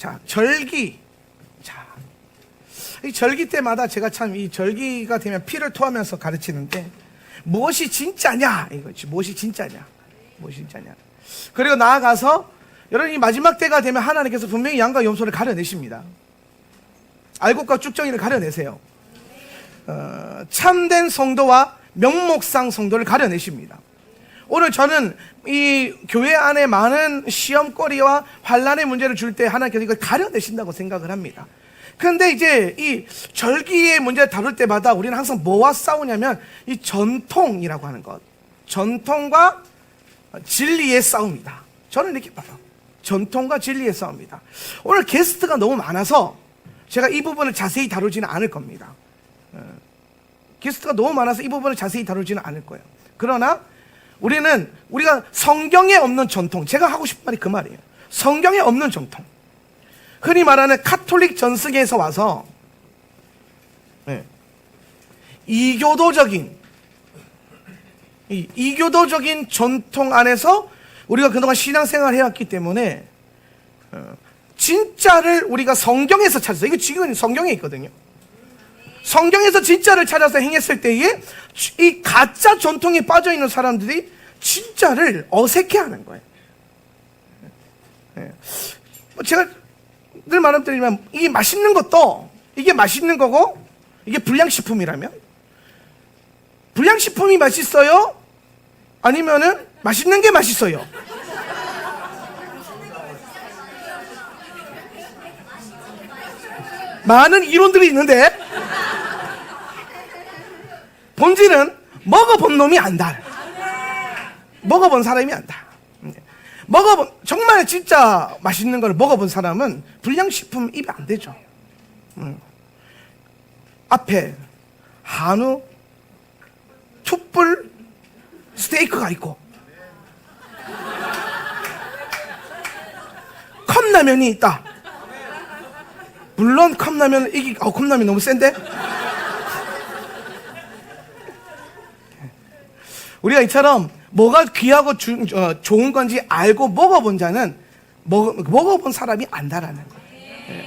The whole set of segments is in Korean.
자, 절기. 자, 이 절기 때마다 제가 참 이 절기가 되면 피를 토하면서 가르치는데, 무엇이 진짜냐 이거지. 무엇이 진짜냐, 무엇이 진짜냐. 그리고 나아가서 여러분, 이 마지막 때가 되면 하나님께서 분명히 양과 염소를 가려내십니다. 알곡과 쭉정이를 가려내세요. 참된 성도와 명목상 성도를 가려내십니다. 오늘 저는 이 교회 안에 많은 시험거리와 환란의 문제를 줄 때 하나님께서 이걸 가려내신다고 생각을 합니다. 그런데 이제 이 절기의 문제를 다룰 때마다 우리는 항상 뭐와 싸우냐면 이 전통이라고 하는 것, 전통과 진리의 싸움이다. 저는 이렇게 봐요. 전통과 진리의 싸움이다. 오늘 게스트가 너무 많아서 제가 이 부분을 자세히 다루지는 않을 겁니다. 게스트가 너무 많아서 이 부분을 자세히 다루지는 않을 거예요. 그러나 우리가 성경에 없는 전통, 제가 하고 싶은 말이 그 말이에요. 성경에 없는 전통, 흔히 말하는 카톨릭 전승에서 와서 이교도적인 전통 안에서 우리가 그동안 신앙생활을 해왔기 때문에 진짜를 우리가 성경에서 찾았어요. 이거 지금 성경에 있거든요. 성경에서 진짜를 찾아서 행했을 때에 이 가짜 전통에 빠져있는 사람들이 진짜를 어색해하는 거예요. 제가 늘 말씀드리지만 이게 맛있는 것도 이게 맛있는 거고, 이게 불량식품이라면 불량식품이 맛있어요? 아니면은 맛있는 게 맛있어요? 많은 이론들이 있는데 본질은 먹어본 놈이 안다. 먹어본 사람이 안다. 정말 진짜 맛있는 걸 먹어본 사람은 불량식품 입에 안 되죠. 앞에 한우, 툭불, 스테이크가 있고 컵라면이 있다. 물론 컵라면 컵라면 너무 센데? 우리가 이처럼 뭐가 귀하고 좋은 건지 알고 먹어본 자는 먹어본 사람이 안다라는 거예요.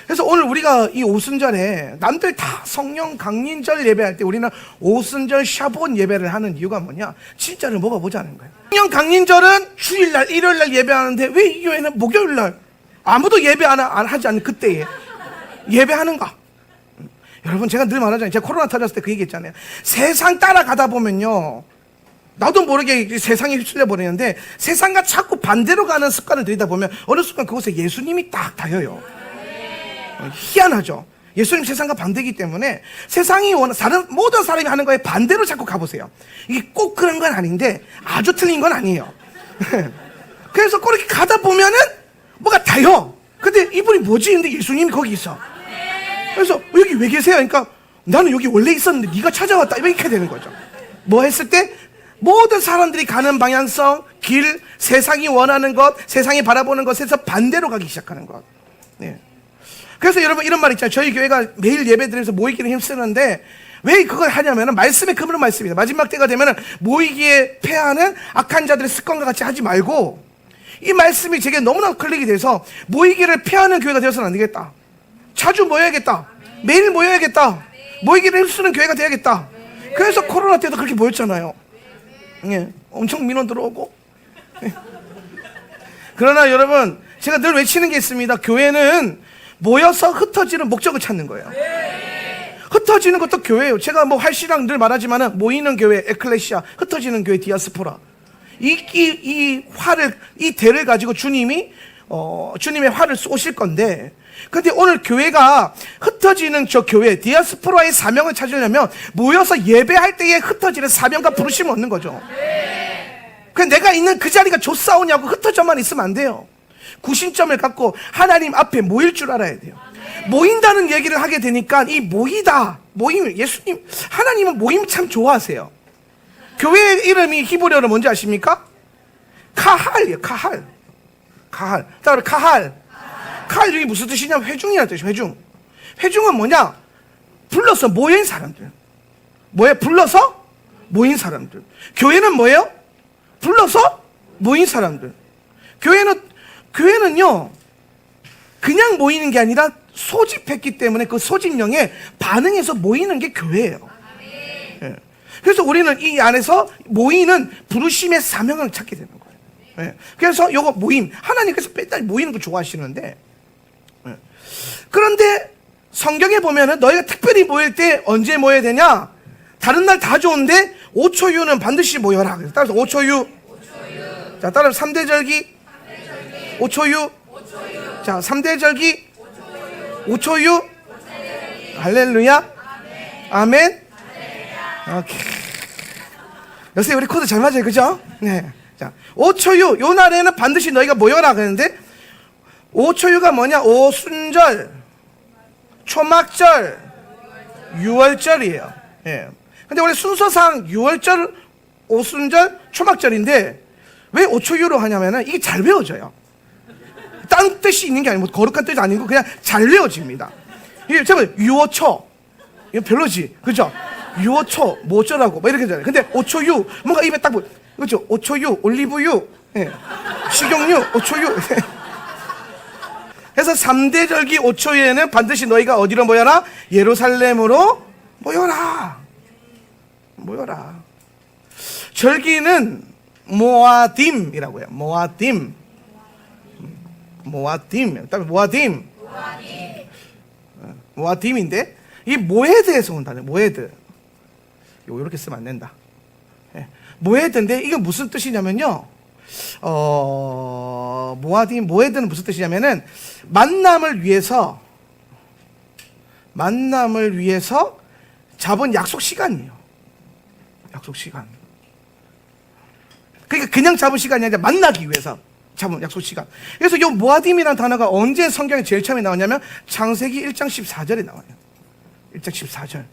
그래서 오늘 우리가 이 오순절에 남들 다 성령 강림절 예배할 때 우리는 오순절 샤봇 예배를 하는 이유가 뭐냐? 진짜를 먹어보자는 거예요. 성령 강림절은 주일날, 일요일날 예배하는데 왜 이 교회는 목요일날 아무도 예배 안 하지 않는 그때에 예배하는가? 여러분, 제가 늘 말하잖아요. 제가 코로나 터졌을 때 그 얘기했잖아요. 세상 따라가다 보면요, 나도 모르게 세상에 휩쓸려 버리는데 세상과 자꾸 반대로 가는 습관을 들이다 보면 어느 순간 그곳에 예수님이 딱 닿여요. 희한하죠. 예수님 세상과 반대이기 때문에 세상이 원하는 모든 사람이 하는 거에 반대로 자꾸 가보세요. 이게 꼭 그런 건 아닌데 아주 틀린 건 아니에요. 그래서 그렇게 가다 보면은 뭐가 닿여. 근데 이분이 뭐지? 근데 예수님이 거기 있어. 그래서 여기 왜 계세요? 그러니까 나는 여기 원래 있었는데 네가 찾아왔다. 이렇게 되는 거죠. 뭐 했을 때 모든 사람들이 가는 방향성, 길, 세상이 원하는 것, 세상이 바라보는 것에서 반대로 가기 시작하는 것. 네. 그래서 여러분 이런 말 있잖아요. 저희 교회가 매일 예배드리면서 모이기를 힘쓰는데 왜 그걸 하냐면은 말씀에 그분은 말씀입니다. 마지막 때가 되면은 모이기에 패하는 악한 자들의 습관과 같이 하지 말고, 이 말씀이 제게 너무나 클릭이 돼서 모이기를 패하는 교회가 되어서는 안 되겠다. 자주 모여야겠다. 매일 모여야겠다. 모이기를 힘쓰는 교회가 돼야겠다. 그래서 코로나 때도 그렇게 모였잖아요. 엄청 민원 들어오고. 그러나 여러분, 제가 늘 외치는 게 있습니다. 교회는 모여서 흩어지는 목적을 찾는 거예요. 흩어지는 것도 교회예요. 제가 뭐 할시랑 늘 말하지만은 모이는 교회 에클레시아, 흩어지는 교회 디아스포라. 이 대를 가지고 주님의 화를 쏘실 건데, 근데 오늘 교회가 흩어지는 저 교회 디아스포라의 사명을 찾으려면 모여서 예배할 때에 흩어지는 사명과 부르심을 얻는 거죠. 그냥 내가 있는 그 자리가 좋사오냐고 흩어져만 있으면 안 돼요. 구심점을 갖고 하나님 앞에 모일 줄 알아야 돼요. 모인다는 얘기를 하게 되니까 이 모임, 예수님, 하나님은 모임 참 좋아하세요. 교회 이름이 히브리어로 뭔지 아십니까? 카할이에요. 카할. 카할 이게 무슨 뜻이냐면 회중이라는 뜻이에요. 회중은 뭐냐? 불러서 모인 사람들. 뭐예요? 불러서 모인 사람들. 교회는 뭐예요? 불러서 모인 사람들. 교회는요, 그냥 그냥 모이는 게 아니라 소집했기 때문에 그 소집령에 반응해서 모이는 게 교회예요. 예. 그래서 우리는 이 안에서 모이는 부르심의 사명을 찾게 되는 거예요. 예. 그래서 요거 모임, 하나님께서 맨날 모이는 거 좋아하시는데, 예. 그런데 성경에 보면은 너희가 특별히 모일 때 언제 모여야 되냐? 다른 날 다 좋은데 5초유는 반드시 모여라. 따라서 5초유. 자, 따라서 3대 절기. 5초유. 자, 3대 절기. 5초유. 할렐루야. 아멘. 오케이. 요새 우리 코드 잘 맞아요, 그죠? 네. 자, 5초유. 요 날에는 반드시 너희가 모여라 그랬는데, 5초유가 뭐냐? 오순절, 초막절, 유월절이에요. 예. 근데 원래 순서상 유월절, 오순절, 초막절인데 왜 5초유로 하냐면은 이게 잘 외워져요. 딴 뜻이 있는 게 아니고 거룩한 뜻이 아니고 그냥 잘 외워집니다. 이게 제가 유호초 이거 별로지, 그죠? 유호초 뭐 어쩌라고 뭐 이렇게 하잖아요. 근데 5초유 뭔가 입에 딱 그렇죠? 5초유 올리브유, 예. 식용유 5초유. 그래서 3대 절기 5초유에는 반드시 너희가 어디로 모여라? 예루살렘으로 모여라. 모여라. 절기는 모아딤이라고 해요. 모아딤. 모아딤. 모아딤. 모아딤인데 이 모헤드에서 온 단어예요. 모헤드. 이렇게 쓰면 안 된다. 모헤드인데 이게 무슨 뜻이냐면요. 모헤드는 무슨 뜻이냐면은 만남을 위해서 잡은 약속 시간이에요. 약속 시간. 그러니까 그냥 잡은 시간이 아니라 만나기 위해서 잡은 약속 시간. 그래서 이 모아딤이라는 단어가 언제 성경에 제일 처음에 나오냐면 창세기 1장 14절에 나와요. 1장 14절.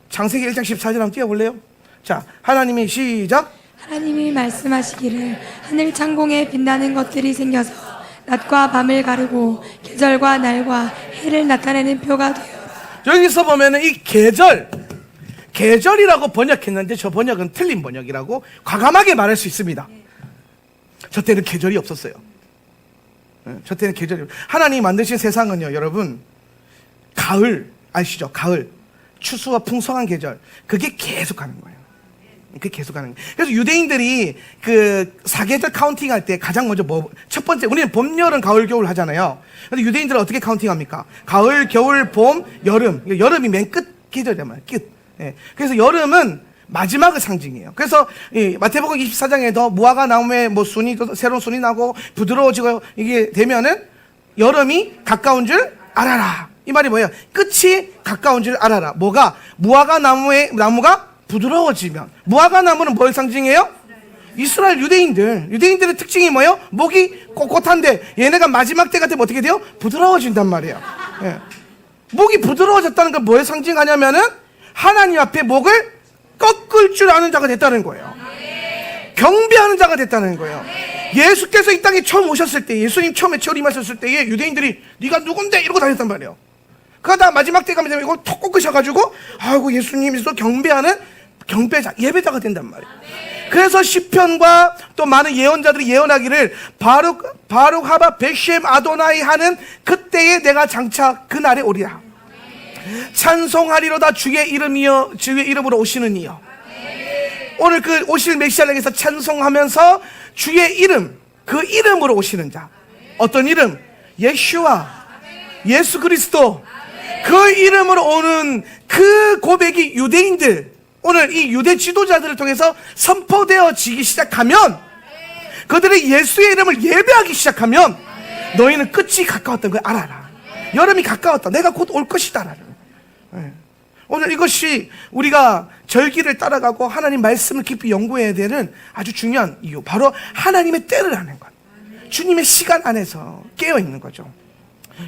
창세기 1장 14절 한번 띄워볼래요? 자, 하나님이 시작. 하나님이 말씀하시기를 하늘 창공에 빛나는 것들이 생겨서 낮과 밤을 가르고 계절과 날과 해를 나타내는 표가 되어. 여기서 보면은 이 계절이라고 번역했는데 저 번역은 틀린 번역이라고 과감하게 말할 수 있습니다. 저 때는 계절이 없었어요. 저 때는 계절이. 하나님이 만드신 세상은요, 여러분, 가을 아시죠? 가을, 추수와 풍성한 계절, 그게 계속 가는 거예요. 그게 계속 가는 거예요. 그래서 유대인들이 그 사계절 카운팅 할 때 가장 먼저 첫 번째, 우리는 봄, 여름, 가을, 겨울 하잖아요. 근데 유대인들은 어떻게 카운팅 합니까? 가을, 겨울, 봄, 여름. 여름이 맨 끝 계절이란 말이에요. 끝. 예. 그래서 여름은 마지막의 상징이에요. 그래서 이 마태복음 24장에도 무화과 나무에 뭐 순이 새로운 순이 나고 부드러워지고 이게 되면은 여름이 가까운 줄 알아라. 이 말이 뭐예요? 끝이 가까운 줄 알아라. 뭐가? 무화과 나무가 부드러워지면. 무화과 나무는 뭘 상징해요? 이스라엘 유대인들의 특징이 뭐예요? 목이 꼿꼿한데 얘네가 마지막 때가 되면 어떻게 돼요? 부드러워진단 말이에요. 예. 목이 부드러워졌다는 건 뭐에 상징하냐면은 하나님 앞에 목을 꺾을 줄 아는 자가 됐다는 거예요. 경배하는 자가 됐다는 거예요. 예수께서 이 땅에 처음 오셨을 때, 예수님 처음에 재림하셨을 때에 유대인들이 네가 누군데? 이러고 다녔단 말이에요. 그러다 마지막 때 가면 이걸 톡 꺾으셔가지고 아이고 예수님께서 경배하는 경배자, 예배자가 된단 말이에요. 그래서 시편과 또 많은 예언자들이 예언하기를 바룩 하바 베셴 아도나이 하는 그때에 내가 장차 그날에 오리라. 찬송하리로다 주의 이름이여, 주의 이름으로 오시는 이여. 오늘 그 오실 메시아를 위해서 찬송하면서 주의 이름, 그 이름으로 오시는 자. 어떤 이름? 예슈아, 예수 그리스도. 그 이름으로 오는 그 고백이 유대인들, 오늘 이 유대 지도자들을 통해서 선포되어지기 시작하면, 그들의 예수의 이름을 예배하기 시작하면 너희는 끝이 가까웠던 걸 알아라. 여름이 가까웠다. 내가 곧 올 것이다. 오늘 이것이 우리가 절기를 따라가고 하나님 말씀을 깊이 연구해야 되는 아주 중요한 이유, 바로 하나님의 때를 아는 것, 주님의 시간 안에서 깨어있는 거죠.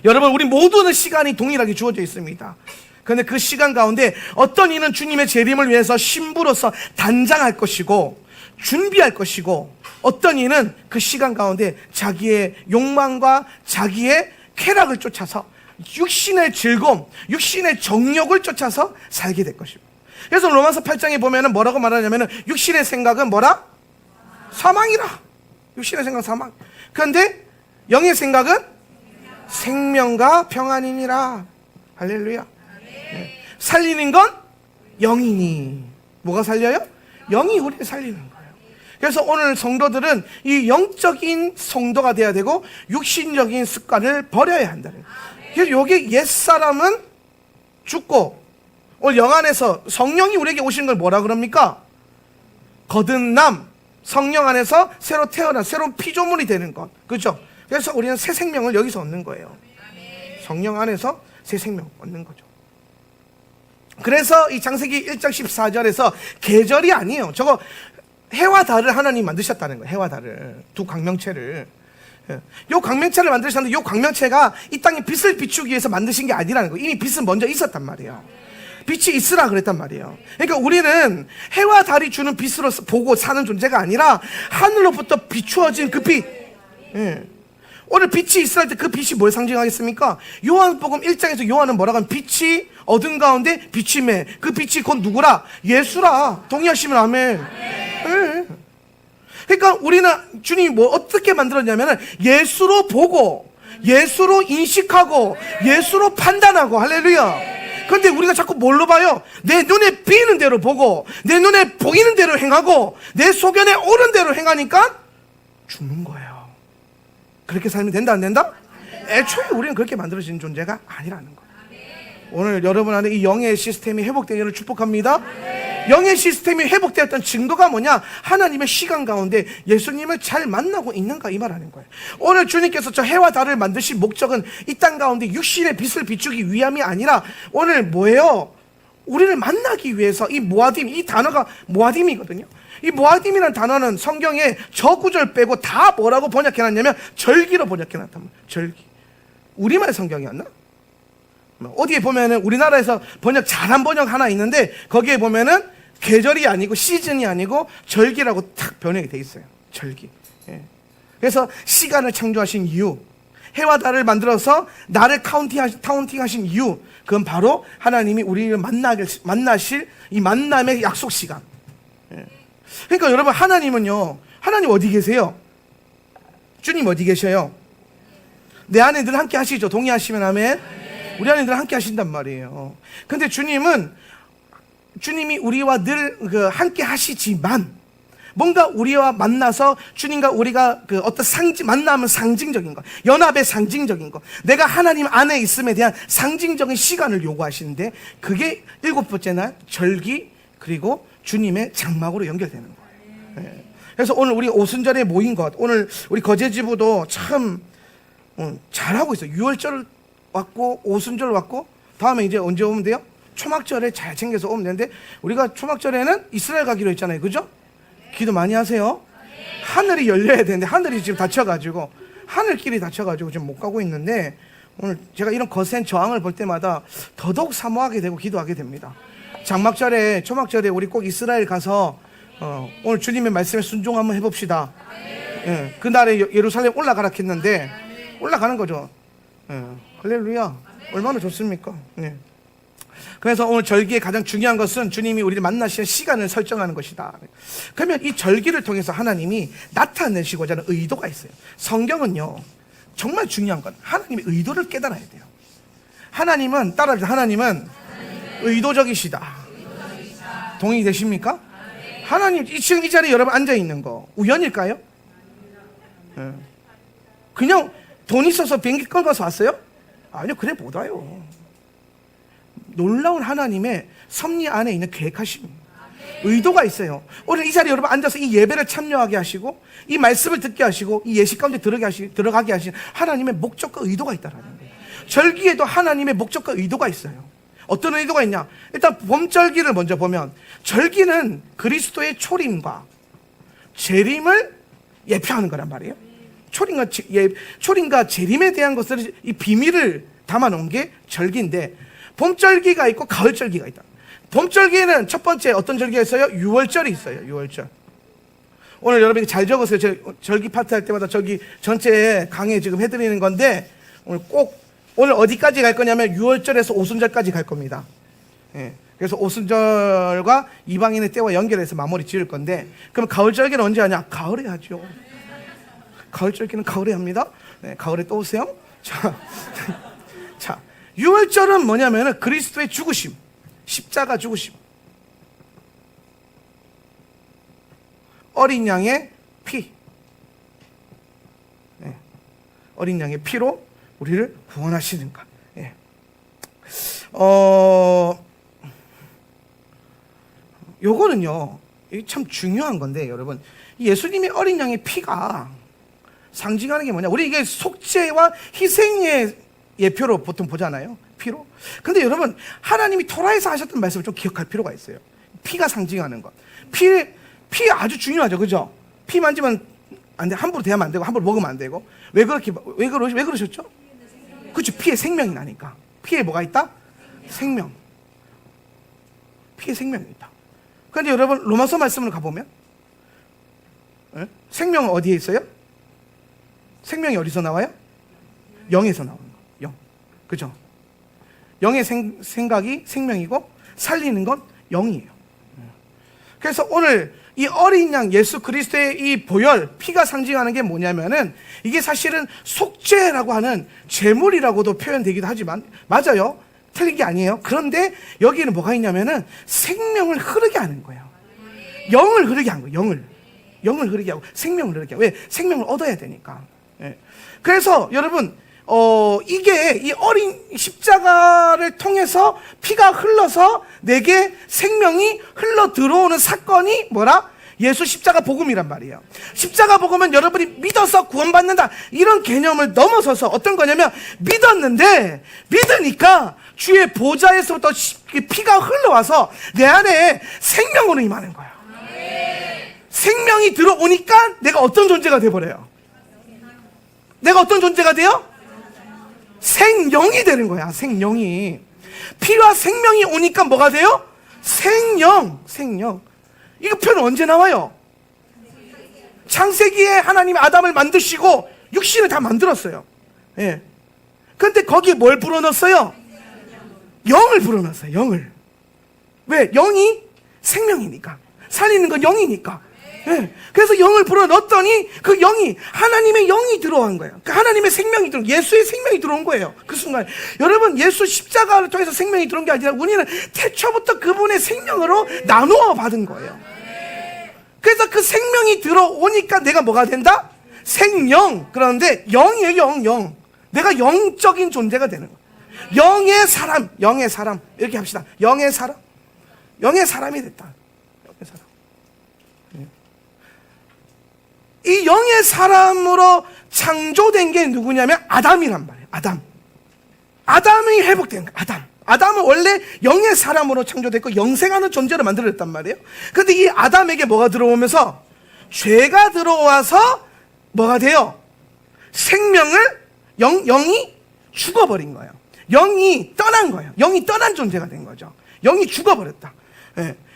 여러분, 우리 모두는 시간이 동일하게 주어져 있습니다. 그런데 그 시간 가운데 어떤 이는 주님의 재림을 위해서 신부로서 단장할 것이고 준비할 것이고, 어떤 이는 그 시간 가운데 자기의 욕망과 자기의 쾌락을 쫓아서 육신의 즐거움, 육신의 정욕을 쫓아서 살게 될 것입니다. 그래서 로마서 8장에 보면은 뭐라고 말하냐면은 육신의 생각은 뭐라? 사망이라. 육신의 생각은 사망. 그런데 영의 생각은 생명과 평안이니라. 할렐루야. 네. 살리는 건 영이니. 뭐가 살려요? 영이 우리를 살리는 거예요. 그래서 오늘 성도들은 이 영적인 성도가 돼야 되고 육신적인 습관을 버려야 한다는 거예요. 그래서 여기 옛사람은 죽고, 오늘 영 안에서 성령이 우리에게 오시는 걸 뭐라 그럽니까? 거듭남, 성령 안에서 새로 태어난 새로운 피조물이 되는 것, 그렇죠? 그래서 우리는 새 생명을 여기서 얻는 거예요. 성령 안에서 새 생명 얻는 거죠. 그래서 이 창세기 1장 14절에서 계절이 아니에요. 저거 해와 달을 하나님 만드셨다는 거예요. 해와 달을, 두 광명체를. 요 광명체를 만드셨는데 요 광명체가 이 땅에 빛을 비추기 위해서 만드신 게 아니라는 거예요. 이미 빛은 먼저 있었단 말이에요. 빛이 있으라 그랬단 말이에요. 그러니까 우리는 해와 달이 주는 빛으로 보고 사는 존재가 아니라 하늘로부터 비추어진 그 빛. 오늘 빛이 있으라 할 때 그 빛이 뭘 상징하겠습니까? 요한복음 1장에서 요한은 뭐라고 하면 빛이 어둠 가운데 비침해. 그 빛이 곧 누구라? 예수라. 동의하시면 아멘. 네. 그러니까 우리는 주님이 뭐 어떻게 만들었냐면은 예수로 보고, 예수로 인식하고, 예수로 판단하고. 할렐루야. 근데 우리가 자꾸 뭘로 봐요? 내 눈에 비는 대로 보고, 내 눈에 보이는 대로 행하고, 내 소견에 옳은 대로 행하니까 죽는 거예요. 그렇게 살면 된다, 안 된다? 애초에 우리는 그렇게 만들어진 존재가 아니라는 거예요. 오늘 여러분 안에 이 영의 시스템이 회복되기를 축복합니다. 영의 시스템이 회복되었던 증거가 뭐냐? 하나님의 시간 가운데 예수님을 잘 만나고 있는가, 이 말하는 거예요. 오늘 주님께서 저 해와 달을 만드신 목적은 이 땅 가운데 육신의 빛을 비추기 위함이 아니라 오늘 뭐예요? 우리를 만나기 위해서. 이 모아딤, 이 단어가 모아딤이거든요. 이 모아딤이라는 단어는 성경에 저 구절 빼고 다 뭐라고 번역해놨냐면 절기로 번역해놨단 말이에요. 절기. 우리말 성경이었나? 어디에 보면은 우리나라에서 번역 잘한 번역 하나 있는데 거기에 보면은 계절이 아니고 시즌이 아니고 절기라고 탁 번역이 돼 있어요. 절기. 예. 그래서 시간을 창조하신 이유, 해와 달을 만들어서 나를 카운팅하신 이유, 그건 바로 하나님이 우리를 만나실 이 만남의 약속 시간. 예. 그러니까 여러분, 하나님은요, 하나님 어디 계세요? 주님 어디 계셔요? 내 안에 늘 함께 하시죠. 동의하시면 아멘. 우리 안에 늘 함께 하신단 말이에요. 근데 주님이 우리와 늘 함께 하시지만 뭔가 우리와 만나서 주님과 우리가 어떤 만남은 상징적인 것, 연합의 상징적인 것, 내가 하나님 안에 있음에 대한 상징적인 시간을 요구하시는데 그게 7번째 날 절기, 그리고 주님의 장막으로 연결되는 거예요. 네. 그래서 오늘 우리 오순절에 모인 것, 오늘 우리 거제지부도 참 잘하고 있어요. 6월절 왔고 오순절 왔고 다음에 이제 언제 오면 돼요? 초막절에 잘 챙겨서 오면 되는데 우리가 초막절에는 이스라엘 가기로 했잖아요. 그죠? 기도 많이 하세요. 하늘이 열려야 되는데 하늘이 지금 닫혀가지고, 하늘길이 닫혀가지고 지금 못 가고 있는데 오늘 제가 이런 거센 저항을 볼 때마다 더더욱 사모하게 되고 기도하게 됩니다. 장막절에, 초막절에 우리 꼭 이스라엘 가서 오늘 주님의 말씀에 순종 한번 해봅시다. 예, 그날에 예루살렘 올라가라 했는데 올라가는 거죠. 예, 할렐루야. 얼마나 좋습니까? 예. 그래서 오늘 절기의 가장 중요한 것은 주님이 우리를 만나시는 시간을 설정하는 것이다. 그러면 이 절기를 통해서 하나님이 나타내시고자 하는 의도가 있어요. 성경은요, 정말 중요한 건 하나님의 의도를 깨달아야 돼요. 하나님은, 따라합시다. 하나님은 의도적이시다. 동의되십니까? 하나님, 지금 이 자리에 여러분 앉아있는 거 우연일까요? 그냥 돈 있어서 비행기 끌고서 왔어요? 아니요, 그래 못 와요. 놀라운 하나님의 섭리 안에 있는 계획하심, 의도가 있어요. 오늘 이 자리에 여러분 앉아서 이 예배를 참여하게 하시고 이 말씀을 듣게 하시고 이 예식 가운데 들어가게 하신 하나님의 목적과 의도가 있다는 거예요. 절기에도 하나님의 목적과 의도가 있어요. 어떤 의도가 있냐? 일단 봄절기를 먼저 보면, 절기는 그리스도의 초림과 재림을 예표하는 거란 말이에요. 초림과 재림에 대한 것을, 이 비밀을 담아놓은 게 절기인데, 봄절기가 있고 가을절기가 있다. 봄절기에는 첫 번째 어떤 절기가 있어요? 6월절이 있어요. 6월절. 오늘 여러분이 잘 적으세요. 절기 파트 할 때마다 저기 전체 강의 지금 해드리는 건데, 오늘 어디까지 갈 거냐면 6월절에서 오순절까지 갈 겁니다. 예. 그래서 오순절과 이방인의 때와 연결해서 마무리 지을 건데, 그럼 가을절기는 언제 하냐? 가을에 하죠. 가을절기는 가을에 합니다. 네, 가을에 또 오세요. 자, 유월절은 뭐냐면은 그리스도의 죽으심, 십자가 죽으심, 어린 양의 피, 어린 양의 피로 우리를 구원하시는가. 요거는요, 이게 참 중요한 건데, 여러분, 예수님의 어린 양의 피가 상징하는 게 뭐냐? 우리 이게 속죄와 희생의 예표로 보통 보잖아요. 피로. 근데 여러분, 하나님이 토라에서 하셨던 말씀을 좀 기억할 필요가 있어요. 피가 상징하는 것. 피 아주 중요하죠. 그죠? 피 만지면 안 돼. 함부로 대하면 안 되고, 함부로 먹으면 안 되고. 왜 그러셨죠? 그렇죠. 피에 생명이 나니까. 피에 뭐가 있다? 생명. 피에 생명이 있다. 그런데 여러분, 로마서 말씀을 가보면, 생명은 어디에 있어요? 생명이 어디서 나와요? 영에서 나오는 거. 영. 그죠? 영의 생각이 생명이고, 살리는 건 영이에요. 그래서 오늘 이 어린 양 예수 그리스도의 이 보혈, 피가 상징하는 게 뭐냐면은, 이게 사실은 속죄라고 하는 제물이라고도 표현되기도 하지만, 맞아요. 틀린 게 아니에요. 그런데 여기는 뭐가 있냐면은 생명을 흐르게 하는 거예요. 영을 흐르게 한 거예요. 영을 흐르게 하고 생명을 흐르게 하고. 왜? 생명을 얻어야 되니까. 그래서 여러분, 이게 이 어린 십자가를 통해서 피가 흘러서 내게 생명이 흘러 들어오는 사건이 뭐라? 예수 십자가 복음이란 말이에요. 십자가 복음은 여러분이 믿어서 구원받는다, 이런 개념을 넘어서서 어떤 거냐면, 믿었는데 믿으니까 주의 보좌에서부터 피가 흘러와서 내 안에 생명으로 임하는 거야. 생명이 들어오니까 내가 어떤 존재가 돼버려요? 내가 어떤 존재가 돼요? 생명이 되는 거야. 생명이. 피와 생명이 오니까 뭐가 돼요? 생명. 이거 표현 언제 나와요? 창세기에 하나님이 아담을 만드시고 육신을 다 만들었어요. 근데 거기에 뭘 불어넣었어요? 영을 불어넣었어요. 영을. 왜? 영이 생명이니까. 살리는 건 영이니까. 그래서 영을 불어넣었더니 그 영이, 하나님의 영이 들어간 거예요. 그 하나님의 생명이 예수의 생명이 들어온 거예요. 그 순간. 여러분, 예수 십자가를 통해서 생명이 들어온 게 아니라 우리는 태초부터 그분의 생명으로 나누어 받은 거예요. 그래서 그 생명이 들어오니까 내가 뭐가 된다? 생영. 그런데 영이에요. 영. 내가 영적인 존재가 되는 거예요. 영의 사람. 이렇게 합시다. 영의 사람이 됐다. 이 영의 사람으로 창조된 게 누구냐면 아담이란 말이에요. 아담이 회복된 거예요. 아담은 원래 영의 사람으로 창조됐고 영생하는 존재로 만들어졌단 말이에요. 그런데 이 아담에게 뭐가 들어오면서, 죄가 들어와서 뭐가 돼요? 생명을, 영이 죽어버린 거예요. 영이 떠난 거예요. 영이 떠난 존재가 된 거죠. 영이 죽어버렸다.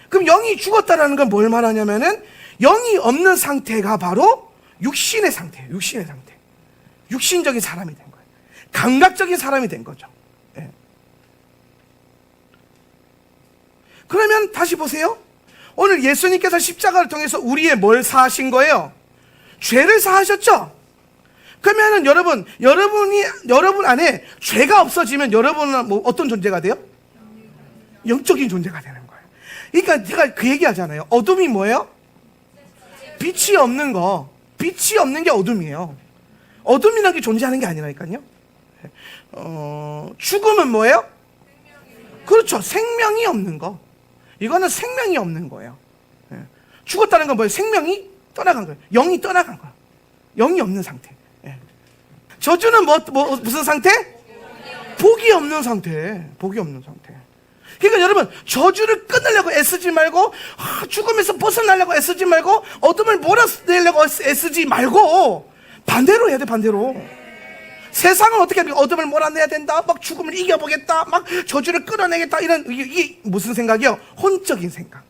그럼 영이 죽었다라는 건 뭘 말하냐면은, 영이 없는 상태가 바로 육신의 상태예요. 육신적인 사람이 된 거예요. 감각적인 사람이 된 거죠. 그러면 다시 보세요. 오늘 예수님께서 십자가를 통해서 우리의 뭘 사하신 거예요? 죄를 사하셨죠? 그러면은 여러분 안에 죄가 없어지면 여러분은 뭐 어떤 존재가 돼요? 영적인 존재가 되는 거예요. 그러니까 제가 그 얘기 하잖아요. 어둠이 뭐예요? 빛이 없는 게 어둠이에요. 어둠이라는 게 존재하는 게 아니라니까요. 죽음은 뭐예요? 그렇죠. 생명이 없는 거. 이거는 생명이 없는 거예요. 죽었다는 건 뭐예요? 생명이 떠나간 거예요. 영이 떠나간 거예요. 영이 없는 상태. 저주는 무슨 상태? 복이 없는 상태. 그러니까 여러분, 저주를 끊으려고 애쓰지 말고, 죽음에서 벗어나려고 애쓰지 말고, 어둠을 몰아내려고 애쓰지 말고, 반대로 해야 돼. 반대로. 세상은 어떻게 합니까? 어둠을 몰아내야 된다, 막 죽음을 이겨보겠다, 막 저주를 끌어내겠다, 이게 무슨 생각이요? 혼적인 생각,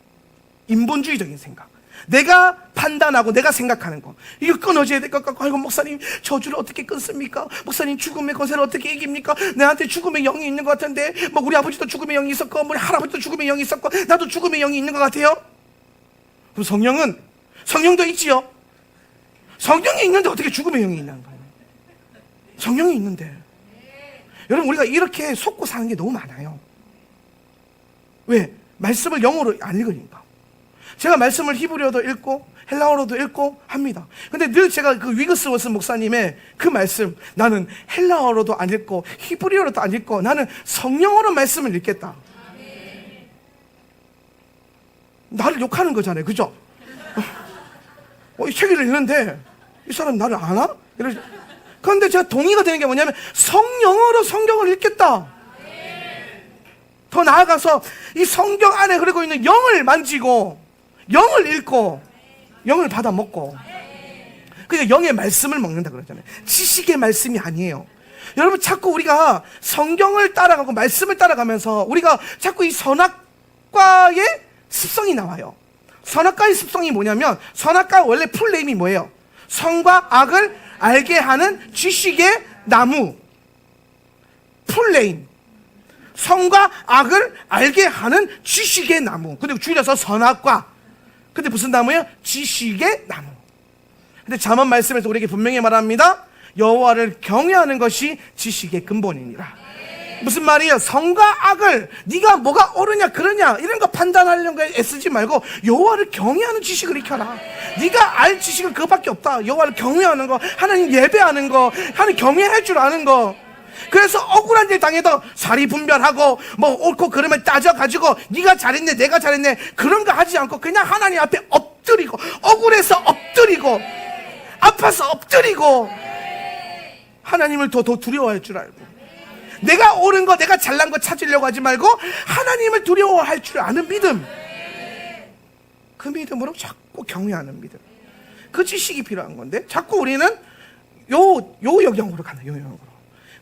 인본주의적인 생각. 내가 판단하고 내가 생각하는 거, 이거 끊어져야 될 것 같고, 아이고 목사님 저주를 어떻게 끊습니까? 목사님 죽음의 권세를 어떻게 이깁니까? 내한테 죽음의 영이 있는 것 같은데, 뭐 우리 아버지도 죽음의 영이 있었고, 우리 할아버지도 죽음의 영이 있었고, 나도 죽음의 영이 있는 것 같아요. 그럼 성령도 있지요. 성령이 있는데 어떻게 죽음의 영이 있는 거예요? 성령이 있는데. 여러분, 우리가 이렇게 속고 사는 게 너무 많아요. 왜? 말씀을 영어로 안 읽으니까. 제가 말씀을 히브리어도 읽고 헬라어로도 읽고 합니다. 근데 늘 제가 그 위그스워스 목사님의 그 말씀, 나는 헬라어로도 안 읽고 히브리어로도 안 읽고 나는 성령어로 말씀을 읽겠다. 나를 욕하는 거잖아요. 그죠? 이 책을 읽는데 이 사람 나를 아나? 그런데 제가 동의가 되는 게 뭐냐면 성령어로 성경을 읽겠다. 더 나아가서 이 성경 안에 흐르고 있는 영을 만지고 영을 읽고 영을 받아 먹고, 그러니까 영의 말씀을 먹는다 그러잖아요. 지식의 말씀이 아니에요. 여러분, 자꾸 우리가 성경을 따라가고 말씀을 따라가면서 우리가 자꾸 이 선악과의 습성이 나와요. 선악과의 습성이 뭐냐면, 선악과 원래 풀네임이 뭐예요? 선과 악을 알게 하는 지식의 나무. 풀네임. 선과 악을 알게 하는 지식의 나무. 근데 줄여서 선악과. 근데 무슨 나무예요? 지식의 나무. 근데 잠언 말씀에서 우리에게 분명히 말합니다. 여호와를 경외하는 것이 지식의 근본이니라. 무슨 말이에요? 선과 악을, 네가 뭐가 옳으냐 그러냐 이런 거 판단하려고 애쓰지 말고 여호와를 경외하는 지식을 익혀라. 네가 알 지식은 그거밖에 없다. 여호와를 경외하는 거, 하나님 예배하는 거, 하나님 경외할 줄 아는 거. 그래서 억울한 일 당해도 사리 분별하고 뭐 옳고 그름을 따져가지고 네가 잘했네 내가 잘했네 그런 거 하지 않고 그냥 하나님 앞에 엎드리고, 억울해서 엎드리고, 아파서 엎드리고, 하나님을 더 두려워할 줄 알고, 내가 옳은 거 내가 잘난 거 찾으려고 하지 말고 하나님을 두려워할 줄 아는 믿음, 그 믿음으로 자꾸 경외하는 믿음, 그 지식이 필요한 건데 자꾸 우리는 요 영역으로 가는, 요 영역으로.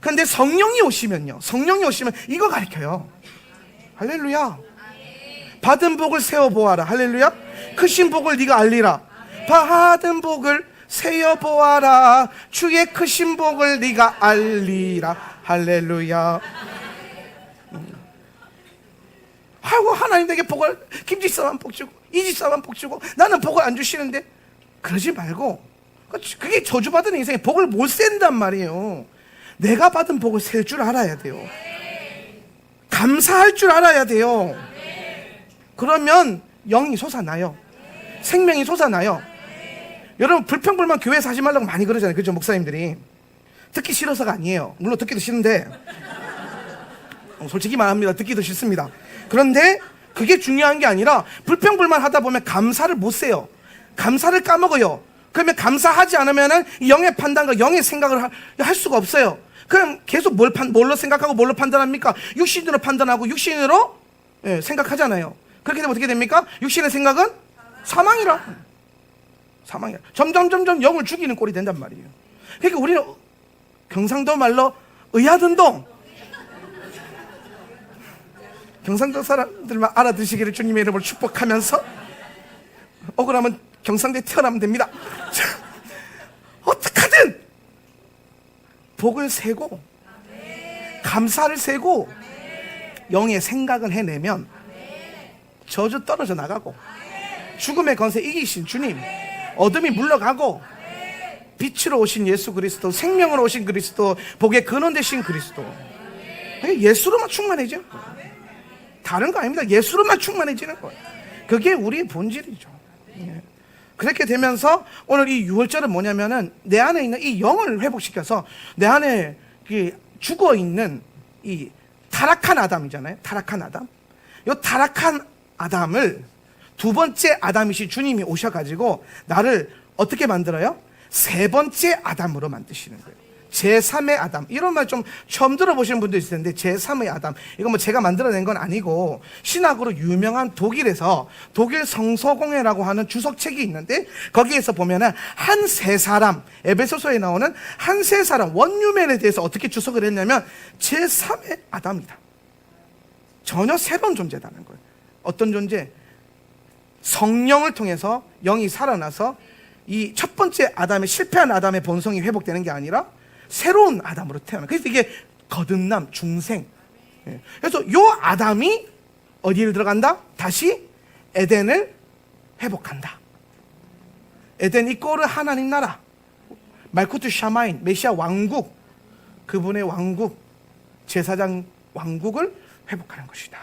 그런데 성령이 오시면요, 성령이 오시면 이거 가르쳐요. 할렐루야. 받은 복을 세어보아라. 할렐루야. 크신 복을 네가 알리라. 받은 복을 세어보아라. 주의 크신 복을 네가 알리라. 할렐루야. 하고 하나님 내게 복을, 김집사만 복 주고 이집사만 복 주고 나는 복을 안 주시는데, 그러지 말고, 그게 저주받은 인생에 복을 못 센단 말이에요. 내가 받은 복을 셀 줄 알아야 돼요. 감사할 줄 알아야 돼요. 그러면 영이 솟아나요. 생명이 솟아나요. 여러분, 불평불만 교회에서 하지 말라고 많이 그러잖아요. 그죠, 목사님들이. 듣기 싫어서가 아니에요. 물론 듣기도 싫은데, 솔직히 말합니다. 듣기도 싫습니다. 그런데 그게 중요한 게 아니라 불평불만 하다 보면 감사를 못 세요. 감사를 까먹어요. 그러면 감사하지 않으면 영의 판단과 영의 생각을 할 수가 없어요. 그럼 계속 뭘로 생각하고 뭘로 판단합니까? 육신으로 판단하고 육신으로 생각하잖아요. 그렇게 되면 어떻게 됩니까? 육신의 생각은 사망이라. 점점 영을 죽이는 꼴이 된단 말이에요. 그러니까 우리는 경상도 말로 의하든동, 경상도 사람들만 알아듣시기를 주님의 이름으로 축복하면서, 억울하면 경상도에 태어나면 됩니다. 어떡하든 복을 세고 감사를 세고 영의 생각을 해내면 저주 떨어져 나가고, 죽음의 권세 이기신 주님, 어둠이 물러가고, 빛으로 오신 예수 그리스도, 생명으로 오신 그리스도, 복의 근원 되신 그리스도, 예수로만 충만해져. 다른 거 아닙니다. 예수로만 충만해지는 거예요. 그게 우리의 본질이죠. 그렇게 되면서 오늘 이 6월절은 뭐냐면은 내 안에 있는 이 영을 회복시켜서 내 안에 죽어 있는 이 타락한 아담이잖아요. 타락한 아담. 이 타락한 아담을 두 번째 아담이신 주님이 오셔가지고 나를 어떻게 만들어요? 세 번째 아담으로 만드시는 거예요. 제3의 아담. 이런 말 좀 처음 들어보시는 분도 있을 텐데, 제3의 아담. 이거 뭐 제가 만들어낸 건 아니고, 신학으로 유명한 독일에서 독일 성서공회라고 하는 주석책이 있는데, 거기에서 보면은 한 세 사람, 에베소서에 나오는 한 세 사람, 원유맨에 대해서 어떻게 주석을 했냐면, 제3의 아담이다. 전혀 새로운 존재다는 거예요. 어떤 존재? 성령을 통해서 영이 살아나서 이 첫 번째 아담의, 실패한 아담의 본성이 회복되는 게 아니라 새로운 아담으로 태어나. 그래서 이게 거듭남, 중생. 그래서 요 아담이 어디를 들어간다? 다시 에덴을 회복한다. 에덴 이꼬르 하나님 나라, 말쿠트 샤마인, 메시아 왕국, 그분의 왕국, 제사장 왕국을 회복하는 것이다.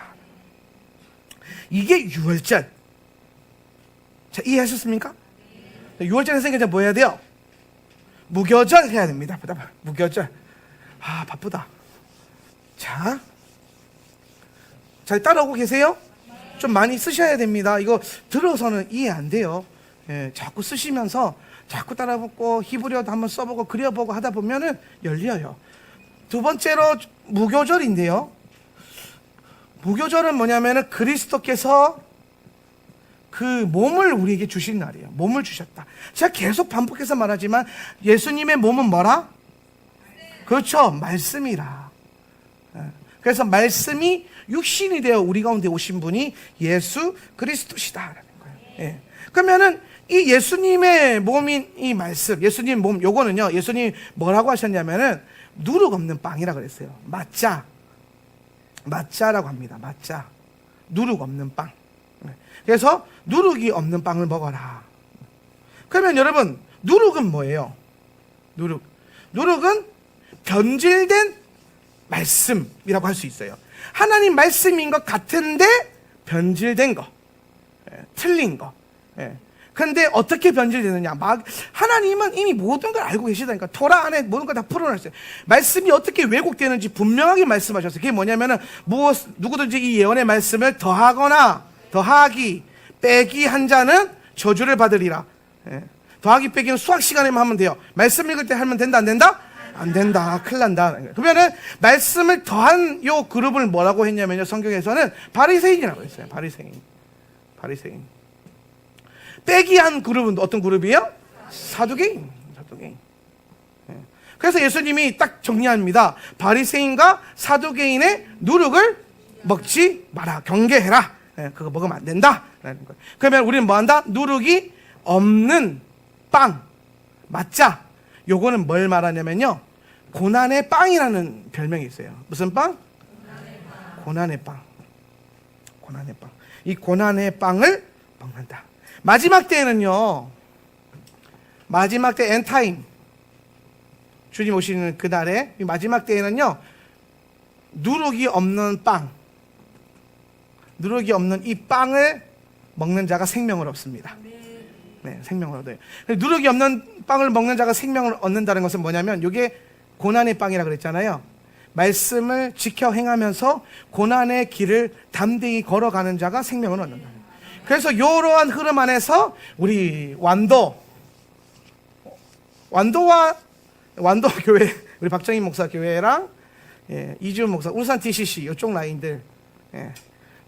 이게 유월절. 자, 이해하셨습니까? 6월절에 생겨서 뭐 해야 돼요? 무교절 해야 됩니다. 무교절. 아, 바쁘다. 자, 잘 따라오고 계세요? 좀 많이 쓰셔야 됩니다. 이거 들어서는 이해 안 돼요. 예, 자꾸 쓰시면서 자꾸 따라붙고 히브리어도 한번 써보고 그려보고 하다 보면은 열려요. 두 번째로 무교절인데요. 무교절은 뭐냐면은 그리스도께서 그 몸을 우리에게 주신 날이에요. 몸을 주셨다. 제가 계속 반복해서 말하지만 예수님의 몸은 뭐라? 그렇죠. 말씀이라. 그래서 말씀이 육신이 되어 우리 가운데 오신 분이 예수 그리스도시다라는 거예요. 예. 그러면은 이 예수님의 몸인 이 말씀, 예수님 몸, 요거는요, 예수님 뭐라고 하셨냐면은 누룩 없는 빵이라 그랬어요. 마짜라고 합니다. 마짜. 누룩 없는 빵. 그래서 누룩이 없는 빵을 먹어라. 그러면 여러분, 누룩은 뭐예요? 누룩은 변질된 말씀이라고 할 수 있어요. 하나님 말씀인 것 같은데 변질된 거, 틀린 거. 그런데 어떻게 변질되느냐? 하나님은 이미 모든 걸 알고 계시다니까. 토라 안에 모든 걸 다 풀어놨어요. 말씀이 어떻게 왜곡되는지 분명하게 말씀하셨어요. 그게 뭐냐면은 누구든지 이 예언의 말씀을 더하거나 더하기 빼기 한 자는 저주를 받으리라. 더하기 빼기는 수학 시간에만 하면 돼요. 말씀 읽을 때 하면 된다, 안 된다? 안 된다. 큰일 난다. 그러면은 말씀을 더한 요 그룹을 뭐라고 했냐면요, 성경에서는 바리새인이라고 했어요. 바리새인. 빼기 한 그룹은 어떤 그룹이에요? 사두개인. 그래서 예수님이 딱 정리합니다. 바리새인과 사두개인의 누룩을 먹지 마라. 경계해라. 그거 먹으면 안 된다. 그러면 우리는 뭐 한다? 누룩이 없는 빵, 마짜. 요거는 뭘 말하냐면요, 고난의 빵이라는 별명이 있어요. 무슨 빵? 고난의 빵. 이 고난의 빵을 먹는다. 마지막 때에는요, 마지막 때 엔타임, 주님 오시는 그날에 이 마지막 때에는요, 누룩이 없는 빵, 누룩이 없는 이 빵을 먹는 자가 생명을 얻습니다. 네, 생명을 얻어요. 누룩이 없는 빵을 먹는 자가 생명을 얻는다는 것은 뭐냐면, 이게 고난의 빵이라 그랬잖아요. 말씀을 지켜 행하면서 고난의 길을 담대히 걸어가는 자가 생명을 얻는다. 그래서 이러한 흐름 안에서 우리 완도 교회, 우리 박정희 목사 교회랑 이지훈 목사, 울산 TCC 이쪽 라인들,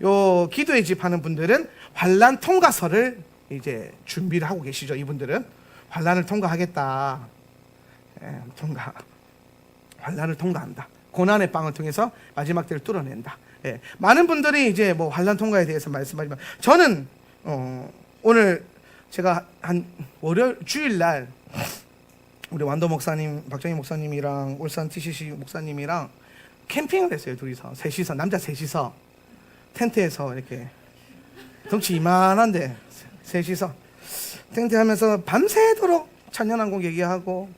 요 기도의 집 하는 분들은 환난 통과서를 이제 준비를 하고 계시죠. 이분들은 환난을 통과하겠다. 환난을 통과한다. 고난의 빵을 통해서 마지막 때를 뚫어낸다. 많은 분들이 이제 뭐 환난 통과에 대해서 말씀하지만, 저는 오늘 제가 한 월요일 주일날 우리 완도 목사님, 박정희 목사님이랑 울산 TCC 목사님이랑 캠핑을 했어요. 둘이서 셋이서, 남자 셋이서 텐트에서 이렇게 덩치 이만한데 셋이서 텐트 하면서 밤새도록 찬양한곡 얘기하고,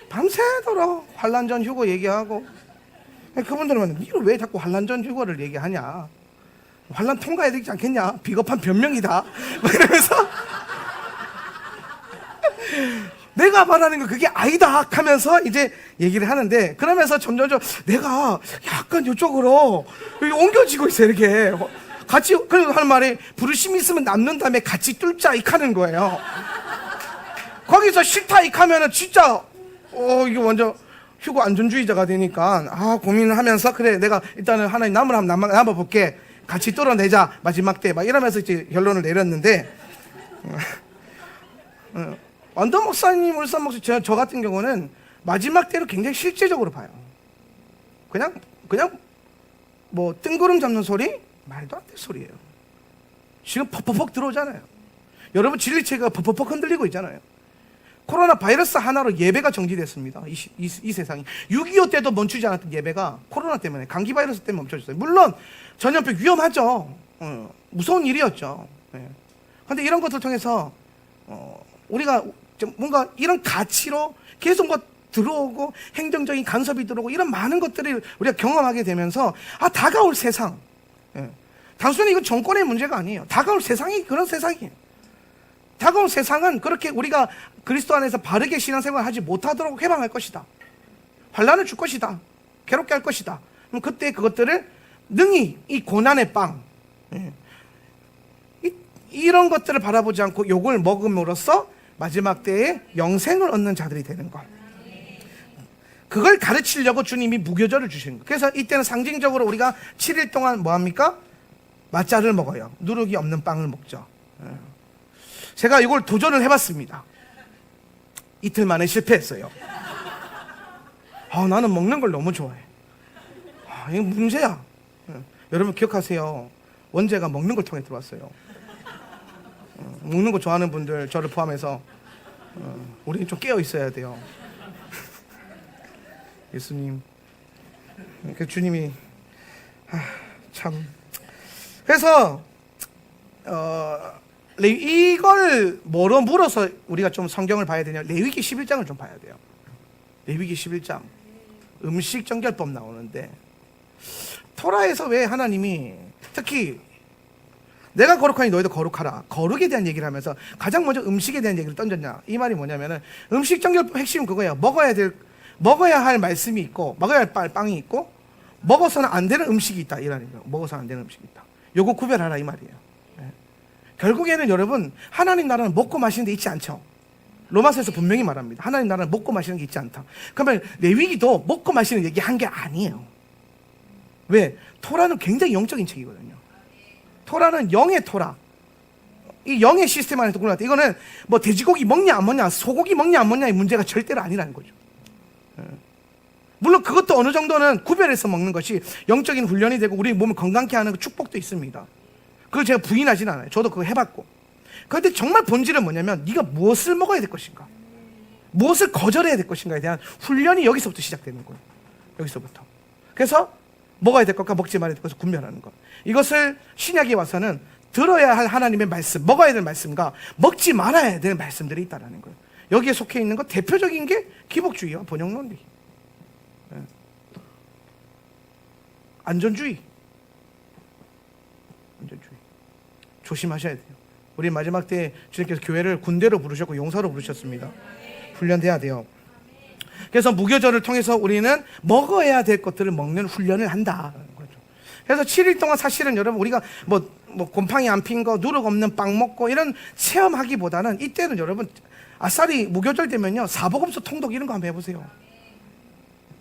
밤새도록 환난전 휴거 얘기하고. 그분들은 니를 왜 자꾸 환난전 휴거를 얘기하냐, 환난 통과해야 되지 않겠냐, 비겁한 변명이다 이러면서 내가 말하는 거 그게 아니다 하면서 이제 얘기를 하는데, 그러면서 점점 내가 약간 이쪽으로 옮겨지고 있어요. 이렇게 같이. 그래서 하는 말이, 부르심이 있으면 남는 다음에 같이 뚫자 이 하는 거예요. 거기서 싫다 이 하면은 진짜 이게 완전 휴고 안전주의자가 되니까, 고민을 하면서, 그래 내가 일단은 하나님 남을 한번 남아볼게, 같이 뚫어내자 마지막 때 막 이러면서 이제 결론을 내렸는데, 완도 목사님, 울산 목사님, 저 같은 경우는 마지막 때를 굉장히 실제적으로 봐요. 그냥 뭐 뜬구름 잡는 소리, 말도 안 될 소리예요. 지금 퍽퍽 들어오잖아요. 여러분 진리체가 퍽퍽 흔들리고 있잖아요. 코로나 바이러스 하나로 예배가 정지됐습니다. 이 세상이 6.25 때도 멈추지 않았던 예배가 코로나 때문에, 감기 바이러스 때문에 멈춰졌어요. 물론 전염병 위험하죠. 무서운 일이었죠. 그런데 이런 것을 통해서 우리가 좀 뭔가 이런 가치로 계속 뭐 들어오고 행정적인 간섭이 들어오고 이런 많은 것들을 우리가 경험하게 되면서 다가올 세상, 단순히 이건 정권의 문제가 아니에요. 다가올 세상이 그런 세상이에요. 다가올 세상은 그렇게 우리가 그리스도 안에서 바르게 신앙생활을 하지 못하도록 해방할 것이다. 환난을 줄 것이다. 괴롭게 할 것이다. 그럼 그때 그것들을 능히 이 고난의 빵, 이런 것들을 바라보지 않고 욕을 먹음으로써 마지막 때에 영생을 얻는 자들이 되는 것, 그걸 가르치려고 주님이 무교절을 주시는 거예요. 그래서 이때는 상징적으로 우리가 7일 동안 뭐합니까? 맛자를 먹어요. 누룩이 없는 빵을 먹죠. 제가 이걸 도전을 해봤습니다. 이틀 만에 실패했어요. 나는 먹는 걸 너무 좋아해. 이거 문제야. 여러분 기억하세요. 원죄가 먹는 걸 통해 들어왔어요. 먹는 거 좋아하는 분들, 저를 포함해서 우리는 좀 깨어 있어야 돼요. 예수님, 그 주님이 참. 그래서 이걸 뭐로 물어서 우리가 좀 성경을 봐야 되냐? 레위기 11장을 좀 봐야 돼요. 레위기 11장 음식 정결법 나오는데, 토라에서 왜 하나님이 특히 내가 거룩하니 너희도 거룩하라, 거룩에 대한 얘기를 하면서 가장 먼저 음식에 대한 얘기를 던졌냐? 이 말이 뭐냐면은 음식 정결법 핵심은 그거예요. 먹어야 할 말씀이 있고, 먹어야 할 빵이 있고, 먹어서는 안 되는 음식이 있다, 이라는 거예요. 먹어서는 안 되는 음식이 있다. 요거 구별하라, 이 말이에요. 결국에는 여러분, 하나님 나라는 먹고 마시는 데 있지 않죠. 로마서에서 분명히 말합니다. 하나님 나라는 먹고 마시는 게 있지 않다. 그러면 레위기도 먹고 마시는 얘기 한 게 아니에요. 왜? 토라는 굉장히 영적인 책이거든요. 토라는 영의 토라, 이 영의 시스템 안에서 구분할 이거는 뭐 돼지고기 먹냐 안 먹냐, 소고기 먹냐 안 먹냐의 문제가 절대로 아니라는 거죠. 물론 그것도 어느 정도는 구별해서 먹는 것이 영적인 훈련이 되고 우리 몸을 건강케 하는 축복도 있습니다. 그걸 제가 부인하진 않아요. 저도 그거 해봤고. 그런데 정말 본질은 뭐냐면 네가 무엇을 먹어야 될 것인가, 무엇을 거절해야 될 것인가에 대한 훈련이 여기서부터 시작되는 거예요. 여기서부터. 그래서 먹어야 될 것과 먹지 말아야 될 것을 분별하는 것, 이것을 신약에 와서는 들어야 할 하나님의 말씀, 먹어야 될 말씀과 먹지 말아야 될 말씀들이 있다는 거예요. 여기에 속해 있는 것 대표적인 게 기복주의와 번영론리, 안전주의. 조심하셔야 돼요. 우리 마지막 때 주님께서 교회를 군대로 부르셨고 용사로 부르셨습니다. 훈련돼야 돼요. 그래서 무교절을 통해서 우리는 먹어야 될 것들을 먹는 훈련을 한다. 그래서 7일 동안 사실은 여러분 우리가 뭐 곰팡이 안 핀 거, 누룩 없는 빵 먹고 이런 체험하기보다는 이때는 여러분 아싸리 무교절 되면요, 사복음서 통독 이런 거 한번 해보세요.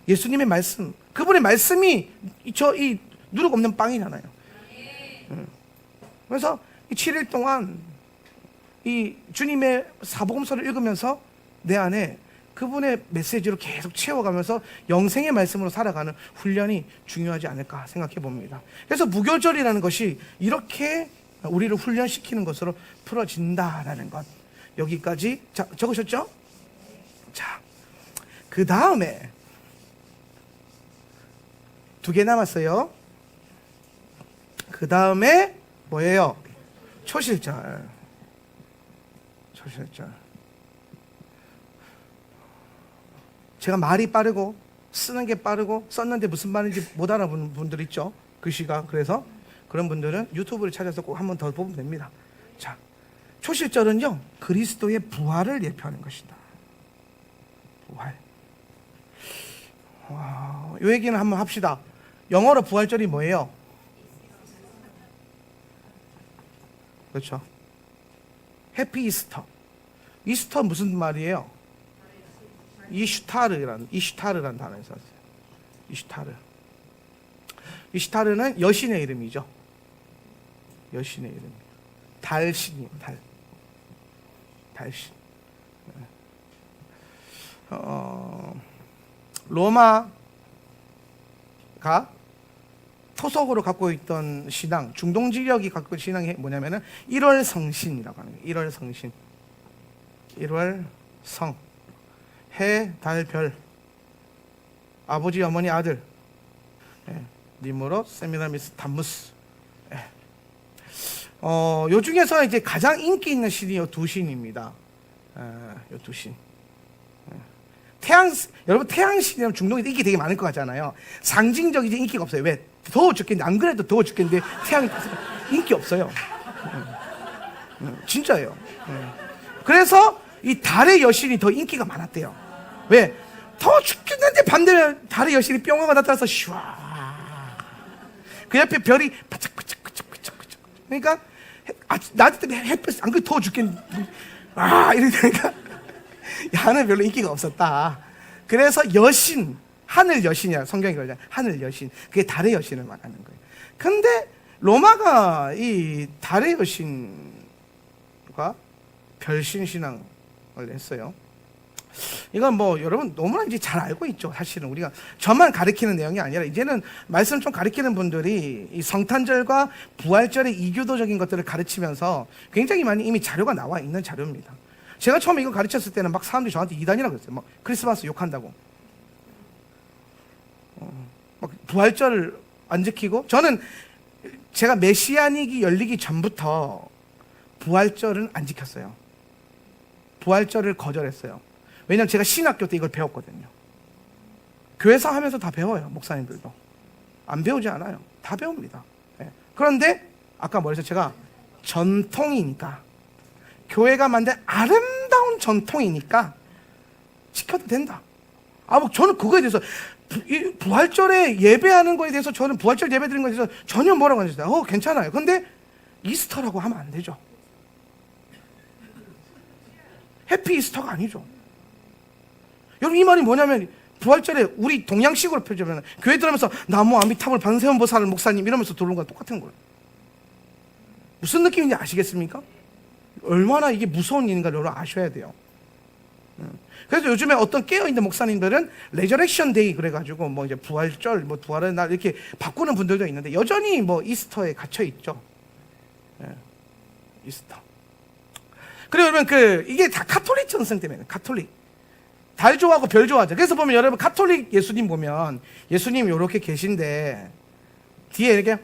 예수님의 말씀, 그분의 말씀이 이 누룩 없는 빵이잖아요. 그래서 이 7일 동안 이 주님의 사복음서를 읽으면서 내 안에 그분의 메시지로 계속 채워가면서 영생의 말씀으로 살아가는 훈련이 중요하지 않을까 생각해 봅니다. 그래서 무교절이라는 것이 이렇게 우리를 훈련시키는 것으로 풀어진다라는 것, 여기까지 적으셨죠? 자, 그 다음에 2개 남았어요. 그 다음에 뭐예요? 초실절. 제가 말이 빠르고 쓰는 게 빠르고 썼는데 무슨 말인지 못 알아보는 분들 있죠, 글씨가. 그래서 그런 분들은 유튜브를 찾아서 꼭 한 번 더 보면 됩니다. 자, 초실절은요, 그리스도의 부활을 예표하는 것이다. 부활. 이 얘기는 한번 합시다. 영어로 부활절이 뭐예요? 그렇죠. 해피 이스터. 이스터 무슨 말이에요? 이슈타르라는 단어를 썼어요. 이슈타르는 여신의 이름이죠. 여신의 이름. 달신이에요. 달신. 로마가 토속으로 갖고 있던 신앙, 중동 지역이 갖고 있던 신앙이 뭐냐면은 1월 성신이라고 하는 거예요. 1월 성신. 1월 성. 해, 달, 별. 아버지, 어머니, 아들. 니모롯, 세미라미스, 담무스. 요 중에서 이제 가장 인기 있는 신이 요 두 신입니다. 요 두 신. 여러분 태양신이라면 중동에도 인기 되게 많을 것 같잖아요. 상징적이지 인기가 없어요. 왜? 더워 죽겠는데, 안 그래도 더워 죽겠는데 태양이 인기 없어요. 진짜예요. 그래서 이 달의 여신이 더 인기가 많았대요. 왜? 더워 죽겠는데 밤 되면 달의 여신이 뿅 하고 나타나서 슈아. 그 옆에 별이 바짝바짝바짝바짝. 그러니까 낮에 때문에 햇볕 안 그래 더워 죽겠는데 이러니까 야는 별로 인기가 없었다. 그래서 여신, 하늘 여신이야. 성경이 그러잖아. 하늘 여신. 그게 달의 여신을 말하는 거예요. 근데 로마가 이 달의 여신과 별신 신앙을 했어요. 이건 뭐 여러분 너무나 이제 잘 알고 있죠. 사실은 우리가 저만 가르치는 내용이 아니라 이제는 말씀 좀 가르치는 분들이 이 성탄절과 부활절의 이교도적인 것들을 가르치면서 굉장히 많이 이미 자료가 나와 있는 자료입니다. 제가 처음에 이거 가르쳤을 때는 막 사람들이 저한테 이단이라고 그랬어요. 막 크리스마스 욕한다고. 막 부활절을 안 지키고. 저는 제가 메시아닉이 열리기 전부터 부활절은 안 지켰어요. 부활절을 거절했어요. 왜냐면 제가 신학교 때 이걸 배웠거든요. 교회사 하면서 다 배워요. 목사님들도 안 배우지 않아요. 다 배웁니다. 네. 그런데 아까 말해서 제가 전통이니까, 교회가 만든 아름다운 전통이니까 지켜도 된다. 뭐 저는 그거에 대해서 부활절에 예배하는 거에 대해서, 저는 부활절 예배 드리는 거에 대해서 전혀 뭐라고 하지 않아요. 괜찮아요. 근데 이스터라고 하면 안 되죠. 해피 이스터가 아니죠. 여러분, 이 말이 뭐냐면 부활절에 우리 동양식으로 표현하면 교회 들어오면서 나무 아미타불 반세음보살 목사님 이러면서 들어오는 거랑 똑같은 거예요. 무슨 느낌인지 아시겠습니까? 얼마나 이게 무서운 일인가를 여러분 아셔야 돼요. 그래서 요즘에 어떤 깨어있는 목사님들은 레저렉션 데이 그래가지고 뭐 이제 부활절, 뭐 부활의 날 이렇게 바꾸는 분들도 있는데 여전히 뭐 이스터에 갇혀 있죠. 이스터. 그리고 여러분 이게 다 카톨릭 전승 때문에. 카톨릭 달 좋아하고 별 좋아하죠. 그래서 보면 여러분 카톨릭 예수님 보면 예수님 이렇게 계신데 뒤에 이렇게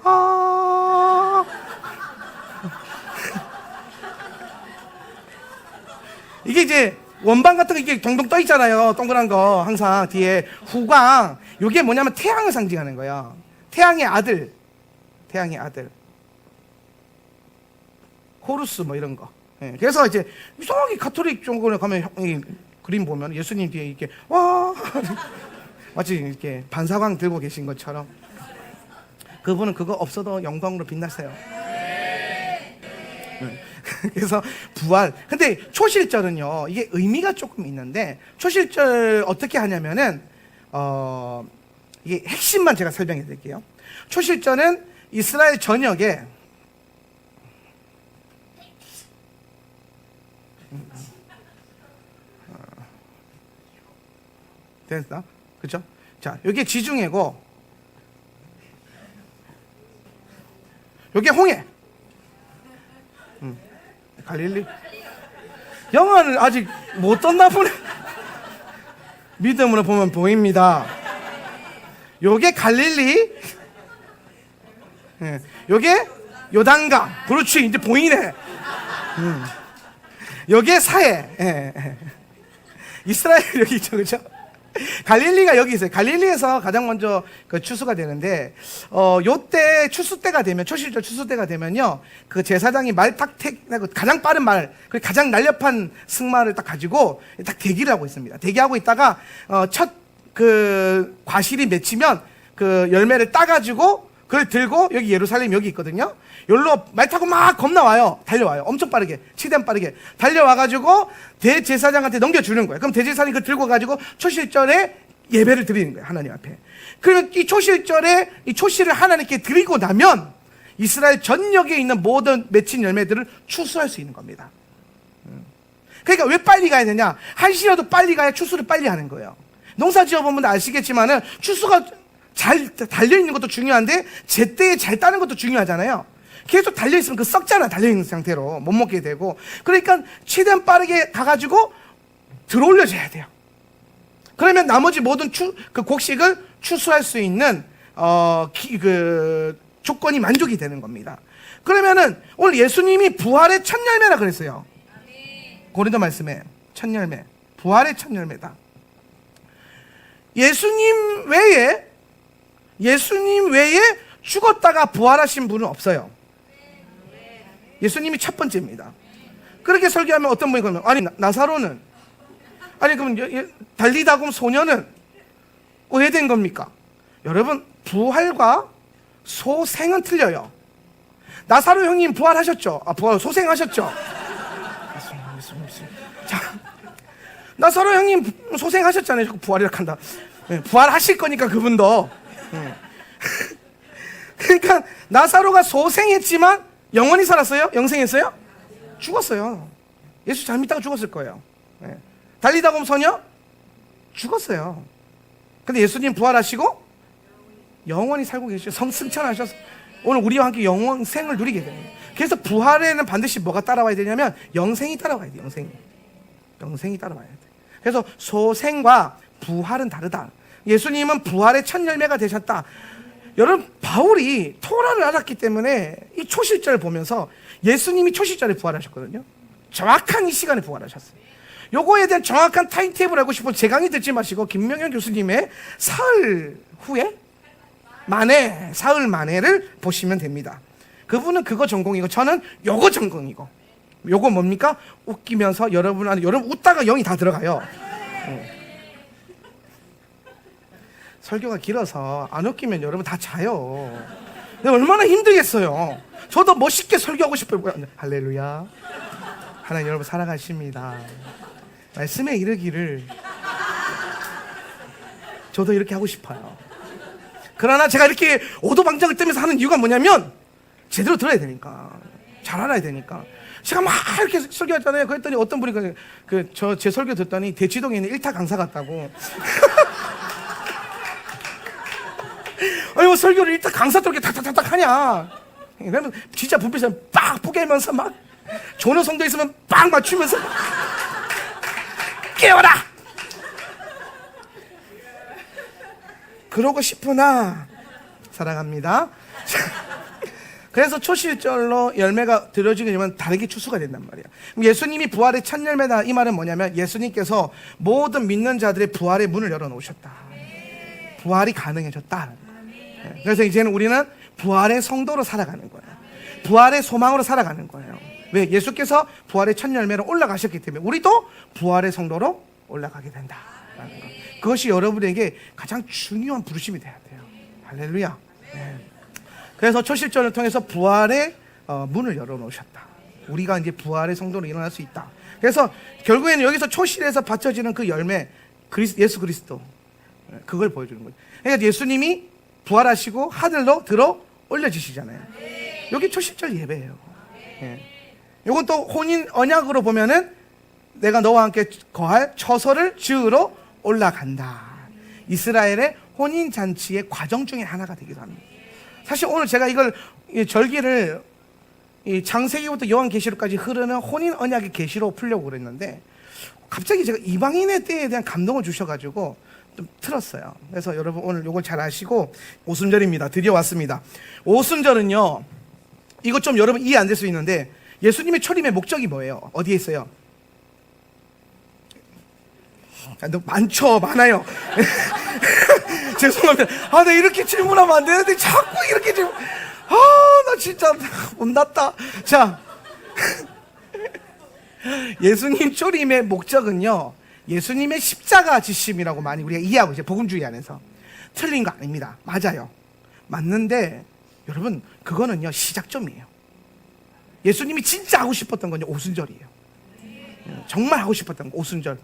이게 이제 원반 같은 거 이게 동동 떠 있잖아요. 동그란 거 항상 뒤에 후광. 이게 뭐냐면 태양을 상징하는 거예요. 태양의 아들, 태양의 아들. 호루스 뭐 이런 거. 그래서 이제 이상하게 카톨릭 종교에 가면 그림 보면 예수님 뒤에 이렇게 와 마치 이렇게 반사광 들고 계신 것처럼. 그분은 그거 없어도 영광으로 빛나세요. 그래서 부활. 근데 초실절은요, 이게 의미가 조금 있는데, 초실절 어떻게 하냐면은 이게 핵심만 제가 설명해 드릴게요. 초실절은 이스라엘 전역에 됐나? 그죠? 자, 여기 지중해고, 여기 홍해. 갈릴리? 영화를 아직 못 떴나 보네. 믿음으로 보면 보입니다. 요게 갈릴리, 요게 요단강. 그렇지, 이제 보이네. 요게 사해. 이스라엘 여기 있죠, 그죠? 갈릴리가 여기 있어요. 갈릴리에서 가장 먼저 그 추수가 되는데, 요때 추수 때가 되면, 초실절 추수 때가 되면요, 그 제사장이 말 딱 가장 빠른 말, 그 가장 날렵한 승마를 딱 가지고 딱 대기를 하고 있습니다. 대기하고 있다가, 첫 그 과실이 맺히면 그 열매를 따가지고 그걸 들고 여기 예루살렘 여기 있거든요. 여기로 말 타고 막 겁나 와요. 달려와요. 엄청 빠르게, 최대한 빠르게 달려와가지고 대제사장한테 넘겨주는 거예요. 그럼 대제사장이 그걸 들고 가지고 초실절에 예배를 드리는 거예요. 하나님 앞에. 그러면 이 초실절에 이 초실을 하나님께 드리고 나면 이스라엘 전역에 있는 모든 맺힌 열매들을 추수할 수 있는 겁니다. 그러니까 왜 빨리 가야 되냐? 한시라도 빨리 가야 추수를 빨리 하는 거예요. 농사 지어보면 아시겠지만은 추수가 잘 달려있는 것도 중요한데 제때에 잘 따는 것도 중요하잖아요. 계속 달려있으면 그 썩잖아. 달려있는 상태로 못 먹게 되고. 그러니까 최대한 빠르게 가가지고 들어올려줘야 돼요. 그러면 나머지 모든 그 곡식을 추수할 수 있는 그 조건이 만족이 되는 겁니다. 그러면은 오늘 예수님이 부활의 첫 열매라 그랬어요. 고린도 말씀에 첫 열매, 부활의 첫 열매다. 예수님 외에 죽었다가 부활하신 분은 없어요. 예수님이 첫 번째입니다. 그렇게 설교하면 어떤 분이 그러면, 아니 나사로는, 아니 그럼 달리다곰 소녀는 왜 된 겁니까? 여러분, 부활과 소생은 틀려요. 나사로 형님 부활하셨죠? 소생하셨죠? 자, 나사로 형님 소생하셨잖아요. 자꾸 부활이라 한다. 부활하실 거니까 그분도. 그러니까 나사로가 소생했지만 영원히 살았어요? 영생했어요? 죽었어요. 예수 잘 믿다가 죽었을 거예요. 달리다곰 소녀? 죽었어요. 근데 예수님 부활하시고 영원히 살고 계시죠. 승천하셔서 오늘 우리와 함께 영생을 누리게 됩니다. 그래서 부활에는 반드시 뭐가 따라와야 되냐면 영생이 따라와야 돼요. 영생이 따라와야 돼. 그래서 소생과 부활은 다르다. 예수님은 부활의 첫 열매가 되셨다. 여러분, 바울이 토라를 알았기 때문에 이 초실절을 보면서 예수님이 초실절에 부활하셨거든요. 정확한 이 시간에 부활하셨어요. 요거에 대한 정확한 타임테이블 알고 싶으면 제 강의 듣지 마시고 김명현 교수님의 사흘 만에를 보시면 됩니다. 그분은 그거 전공이고 저는 요거 전공이고. 요거 뭡니까? 웃기면서 여러분 웃다가 영이 다 들어가요. 설교가 길어서 안 웃기면 여러분 다 자요. 근데 얼마나 힘들겠어요. 저도 멋있게 설교하고 싶어요. 할렐루야. 하나님 여러분 사랑하십니다. 말씀에 이르기를 저도 이렇게 하고 싶어요. 그러나 제가 이렇게 오도방정을 뜨면서 하는 이유가 뭐냐면 제대로 들어야 되니까, 잘 알아야 되니까. 제가 막 이렇게 설교했잖아요. 그랬더니 어떤 분이 제 설교 듣더니 대치동에 있는 1타 강사 같다고. 아니 뭐 설교를 1타 강사 또 이렇게 탁탁탁탁 하냐. 그러면 진짜 불빛을 빡 뿌개면서 막 조는 성도 있으면 빡 맞추면서 깨워라! 그러고 싶으나 사랑합니다. 그래서 초실절로 열매가 들어지게 되면 다르게 추수가 된단 말이에요. 예수님이 부활의 첫 열매다, 이 말은 뭐냐면 예수님께서 모든 믿는 자들의 부활의 문을 열어놓으셨다. 부활이 가능해졌다. 그래서 이제는 우리는 부활의 성도로 살아가는 거예요. 부활의 소망으로 살아가는 거예요. 왜? 예수께서 부활의 첫 열매로 올라가셨기 때문에 우리도 부활의 성도로 올라가게 된다라는 것. 그것이 여러분에게 가장 중요한 부르심이 돼야 돼요. 할렐루야. 그래서 초실절을 통해서 부활의 문을 열어놓으셨다. 우리가 이제 부활의 성도로 일어날 수 있다. 그래서 결국에는 여기서 초실에서 받쳐지는 그 열매, 예수 그리스도, 그걸 보여주는 거예요. 그러니까 예수님이 부활하시고 하늘로 들어 올려지시잖아요. 여기 초실절 예배예요. 이건 또 혼인 언약으로 보면은 내가 너와 함께 거할 처소를 지으러 올라간다. 이스라엘의 혼인 잔치의 과정 중에 하나가 되기도 합니다. 사실 오늘 제가 이걸 절기를 창세기부터 요한계시록까지 흐르는 혼인 언약의 계시로 풀려고 그랬는데 갑자기 제가 이방인의 때에 대한 감동을 주셔가지고 좀 틀었어요. 그래서 여러분 오늘 이걸 잘 아시고 오순절입니다. 드디어 왔습니다. 오순절은요, 이거 좀 여러분 이해 안 될 수 있는데 예수님의 초림의 목적이 뭐예요? 어디에 있어요? 많아요. 죄송합니다. 나 이렇게 질문하면 안 되는데 자꾸 이렇게 나 진짜 혼났다. 자, 예수님 초림의 목적은요, 예수님의 십자가 지심이라고 많이 우리가 이해하고 있어요. 복음주의 안에서. 틀린 거 아닙니다. 맞아요. 맞는데 여러분 그거는요 시작점이에요. 예수님이 진짜 하고 싶었던 건요 오순절이에요. 정말 하고 싶었던 거 오순절.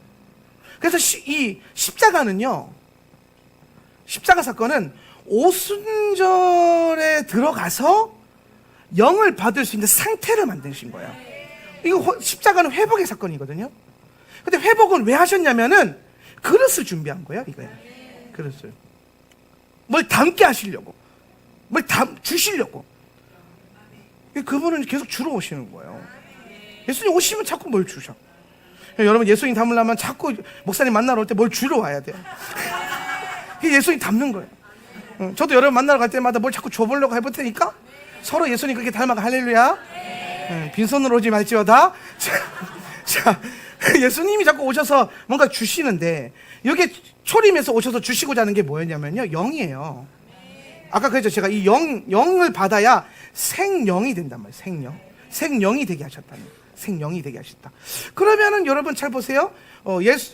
그래서 이 십자가는요, 십자가 사건은 오순절에 들어가서 영을 받을 수 있는 상태를 만드신 거예요. 이거 십자가는 회복의 사건이거든요. 근데 회복은 왜 하셨냐면은 그릇을 준비한 거예요. 이거예요. 그릇을. 뭘 담게 하시려고, 뭘 주시려고. 그분은 계속 주러 오시는 거예요. 예수님 오시면 자꾸 뭘 주셔. 여러분 예수님 닮으려면 자꾸 목사님 만나러 올 때 뭘 주러 와야 돼요. 예수님 닮는 거예요. 저도 여러분 만나러 갈 때마다 뭘 자꾸 줘보려고 해볼 테니까 서로 예수님 그렇게 닮아가. 할렐루야. 빈손으로 오지 말지어다. 자, 예수님이 자꾸 오셔서 뭔가 주시는데 여기 초림에서 오셔서 주시고자 하는 게 뭐였냐면요, 영이에요. 아까 그랬죠. 제가 이 영을 받아야 생영이 된단 말이에요. 생영. 생영이 되게 하셨다는 거예요. 생영이 되게 하셨다. 그러면은 여러분 잘 보세요.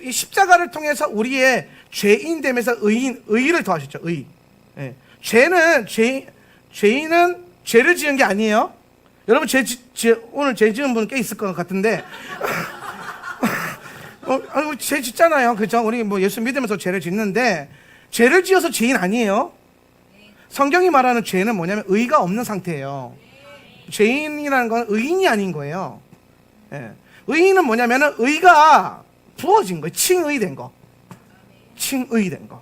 이 십자가를 통해서 우리의 죄인됨에서 의를 더하셨죠. 의. 예. 죄인은 죄를 지은 게 아니에요. 여러분 오늘 죄 지은 분 꽤 있을 것 같은데 우리 죄 짓잖아요. 그죠? 우리 뭐 예수 믿으면서 죄를 짓는데 죄를 지어서 죄인 아니에요. 성경이 말하는 죄는 뭐냐면 의가 없는 상태예요. 죄인이라는 건 의인이 아닌 거예요. 예. 의인은 뭐냐면은 의가 부어진 거예요. 칭의 된 거. 칭의 된 거.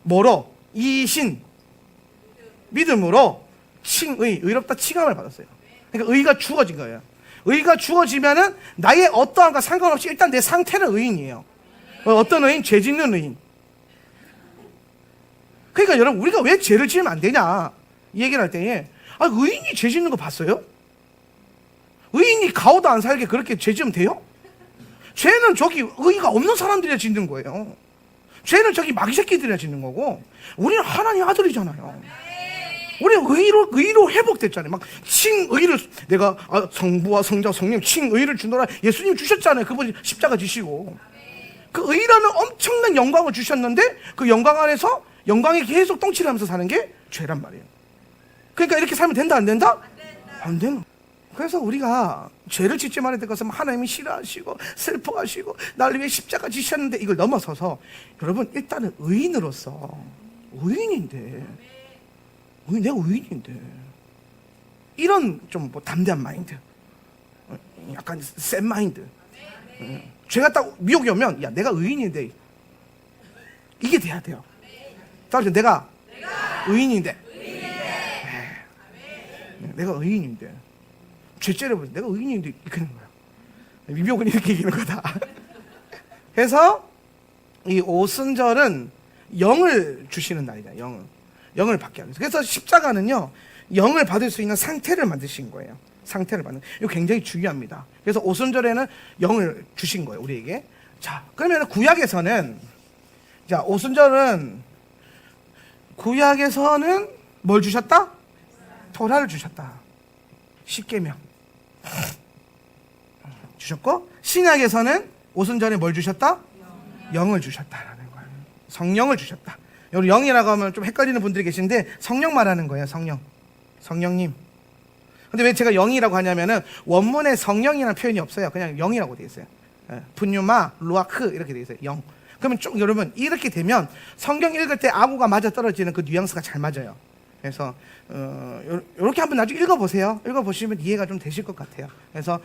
뭐로? 이신. 믿음으로 칭의. 의롭다 칭함을 받았어요. 그러니까 의가 주어진 거예요. 의가 주어지면은 나의 어떠함과 상관없이 일단 내 상태는 의인이에요. 어떤 의인? 죄 짓는 의인. 그러니까 여러분, 우리가 왜 죄를 지으면 안 되냐 이 얘기를 할 때에 의인이 죄 짓는 거 봤어요? 의인이 가오도 안 살게 그렇게 죄 지으면 돼요? 죄는 저기 의의가 없는 사람들이 짓는 거예요. 죄는 저기 마귀 새끼들이 짓는 거고, 우리는 하나님 아들이잖아요. 우리는 의로 회복됐잖아요. 막 칭의를 내가 성부와 성자 성령 칭의를 주노라 예수님 주셨잖아요. 그분이 십자가 지시고 그 의라는 엄청난 영광을 주셨는데 그 영광 안에서 영광에 계속 똥칠을 하면서 사는 게 죄란 말이에요. 그러니까 이렇게 살면 된다 안 된다? 안 되는. 그래서 우리가 죄를 짓지 말아야 될 것은 하나님이 싫어하시고 슬퍼하시고 나를 위해 십자가 지셨는데 이걸 넘어서서 여러분 일단은 의인으로서 의인인데 내가 의인인데 이런 좀 뭐 담대한 마인드, 약간 센 마인드. 죄가 딱 미혹이 오면 야 내가 의인인데 이게 돼야 돼요. 따라서 내가 의인인데 내가 의인인데 죄죄를 보면 내가 의인인데 이렇게 하는 거야. 미혹은 이렇게 이기는 거다. 그래서 이 오순절은 영을 주시는 날이다. 영을 받게 하는. 그래서 십자가는요 영을 받을 수 있는 상태를 만드신 거예요. 상태를 받는. 이거 굉장히 중요합니다. 그래서 오순절에는 영을 주신 거예요 우리에게. 자, 그러면 구약에서는 구약에서는 뭘 주셨다? 토라를 주셨다. 십계명 주셨고, 신약에서는 오순절에 뭘 주셨다? 영을 주셨다라는 거예요. 성령을 주셨다. 여기 영이라고 하면 좀 헷갈리는 분들이 계신데 성령 말하는 거예요. 성령님. 근데 왜 제가 영이라고 하냐면은 원문에 성령이라는 표현이 없어요. 그냥 영이라고 되어 있어요. 푸뉴마, 루아크 이렇게 되어 있어요. 영. 그러면 좀 여러분 이렇게 되면 성경 읽을 때 아구가 맞아 떨어지는 그 뉘앙스가 잘 맞아요. 그래서 이렇게 한번 나중에 읽어보세요. 읽어보시면 이해가 좀 되실 것 같아요. 그래서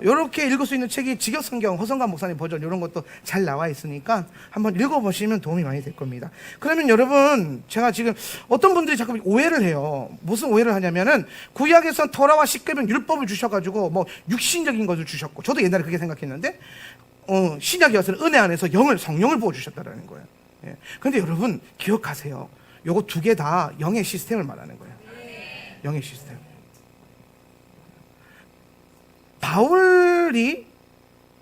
이렇게 읽을 수 있는 책이 직역성경 허성관 목사님 버전 이런 것도 잘 나와 있으니까 한번 읽어보시면 도움이 많이 될 겁니다. 그러면 여러분, 제가 지금 어떤 분들이 자꾸 오해를 해요. 무슨 오해를 하냐면은 구약에선 토라와 십계명 율법을 주셔가지고 뭐 육신적인 것을 주셨고, 저도 옛날에 그렇게 생각했는데 신약에 와서는 은혜 안에서 성령을 부어주셨다라는 거예요. 예. 근데 여러분 기억하세요. 요거 두 개 다 영의 시스템을 말하는 거예요. 영의 시스템. 바울이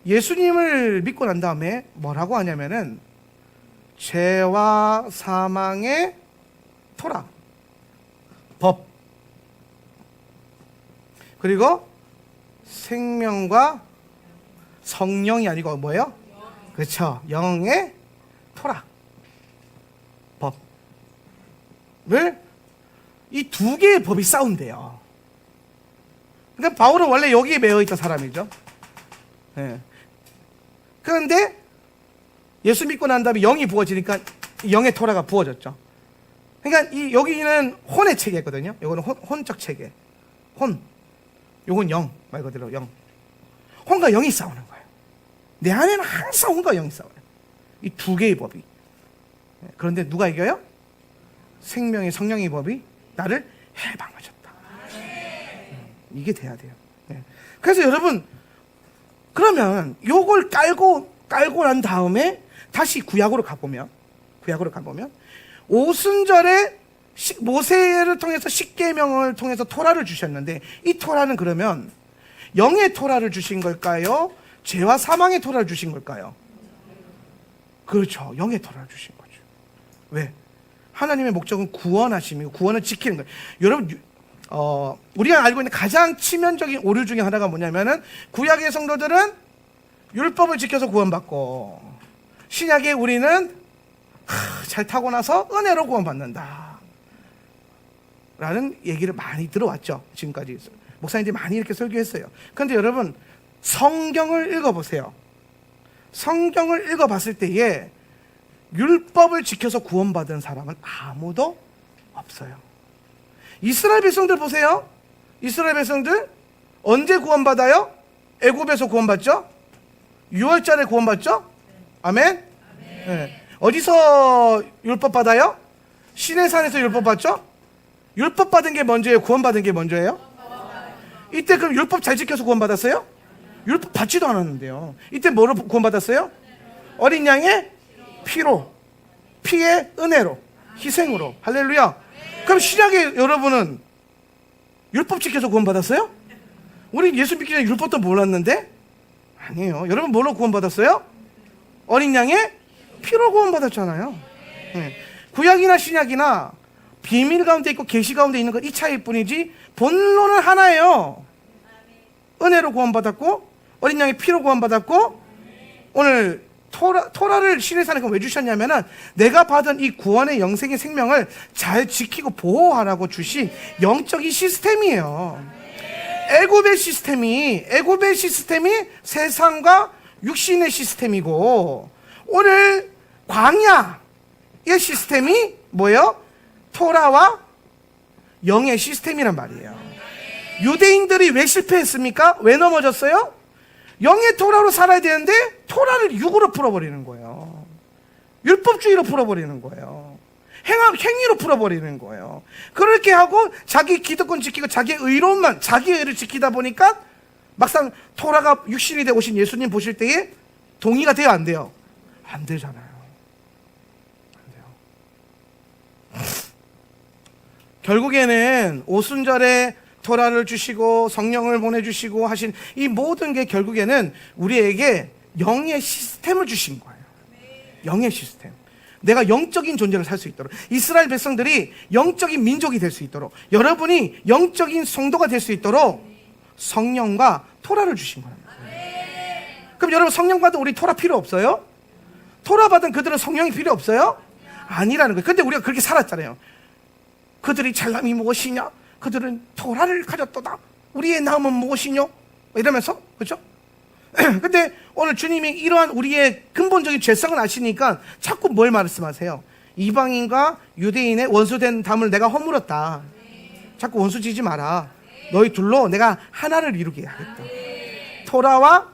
예수님을 믿고 난 다음에 뭐라고 하냐면은 죄와 사망의 토라, 법, 그리고 생명과 성령이 아니고 뭐예요? 그렇죠. 영의 토라, 법을 이 두 개의 법이 싸운대요. 그러니까 바울은 원래 여기에 매여 있던 사람이죠. 예. 그런데 예수 믿고 난 다음에 영이 부어지니까 영의 토라가 부어졌죠. 그러니까 여기는 혼의 체계거든요. 이거는 혼적 체계. 요건 영, 말 그대로 영. 혼과 영이 싸우는 거예요. 내 안에는 항상 혼과 영이 싸워요. 이 두 개의 법이. 그런데 누가 이겨요? 생명의 성령의 법이 나를 해방하셨다. 이게 돼야 돼요. 그래서 여러분, 그러면 요걸 깔고 난 다음에 다시 구약으로 가보면 오순절에 모세를 통해서 십계명을 통해서 토라를 주셨는데, 이 토라는 그러면 영의 토라를 주신 걸까요? 죄와 사망의 토라를 주신 걸까요? 그렇죠. 영의 토라를 주신 거죠. 왜? 하나님의 목적은 구원하심이고 구원을 지키는 거예요. 여러분, 우리가 알고 있는 가장 치명적인 오류 중에 하나가 뭐냐면은 구약의 성도들은 율법을 지켜서 구원받고 신약의 우리는 잘 타고 나서 은혜로 구원받는다 라는 얘기를 많이 들어왔죠. 지금까지 목사님들이 많이 이렇게 설교했어요. 그런데 여러분, 성경을 읽어보세요. 성경을 읽어봤을 때에 율법을 지켜서 구원받은 사람은 아무도 없어요. 이스라엘 백성들 보세요. 이스라엘 백성들 언제 구원받아요? 애굽에서 구원받죠? 6월절에 구원받죠? 아멘? 네. 어디서 율법 받아요? 시내산에서 율법 받죠? 율법 받은 게 먼저예요? 구원받은 게 먼저예요? 이때 그럼 율법 잘 지켜서 구원받았어요? 율법 받지도 않았는데요. 이때 뭐로 구원받았어요? 어린 양의 피로, 피의 은혜로, 희생으로. 할렐루야. 그럼 신약의 여러분은 율법 지켜서 구원받았어요? 우리 예수 믿기 전에 율법도 몰랐는데? 아니에요. 여러분 뭘로 구원받았어요? 어린 양의 피로 구원받았잖아요. 네. 구약이나 신약이나 비밀 가운데 있고 계시 가운데 있는 건 이 차이일 뿐이지 본론은 하나예요. 은혜로 구원받았고 어린 양의 피로 구원받았고, 오늘 토라를 시내산에 왜 주셨냐면은 내가 받은 이 구원의 영생의 생명을 잘 지키고 보호하라고 주신 영적인 시스템이에요. 애굽의 시스템이 세상과 육신의 시스템이고, 오늘 광야의 시스템이 뭐예요? 토라와 영의 시스템이란 말이에요. 유대인들이 왜 실패했습니까? 왜 넘어졌어요? 영의 토라로 살아야 되는데 토라를 육으로 풀어버리는 거예요. 율법주의로 풀어버리는 거예요. 행위로 풀어버리는 거예요. 그렇게 하고 자기 기득권 지키고 자기의 의로움만, 자기의 의를 지키다 보니까 막상 토라가 육신이 되어 오신 예수님 보실 때에 동의가 돼요, 안 돼요? 안 되잖아요. 안 돼요. 결국에는 오순절에 토라를 주시고 성령을 보내주시고 하신 이 모든 게 결국에는 우리에게 영의 시스템을 주신 거예요. 영의 시스템. 내가 영적인 존재를 살 수 있도록, 이스라엘 백성들이 영적인 민족이 될 수 있도록, 여러분이 영적인 성도가 될 수 있도록 성령과 토라를 주신 거예요. 그럼 여러분, 성령 받은 우리 토라 필요 없어요? 토라 받은 그들은 성령이 필요 없어요? 아니라는 거예요. 근데 우리가 그렇게 살았잖아요. 그들이 잘남이 무엇이냐? 그들은 토라를 가졌도다. 우리의 남은 무엇이뇨? 이러면서, 그렇죠? 근데 오늘 주님이 이러한 우리의 근본적인 죄성을 아시니까 자꾸 뭘 말씀하세요? 이방인과 유대인의 원수된 담을 내가 허물었다. 자꾸 원수 지지 마라. 너희 둘로 내가 하나를 이루게 하겠다. 토라와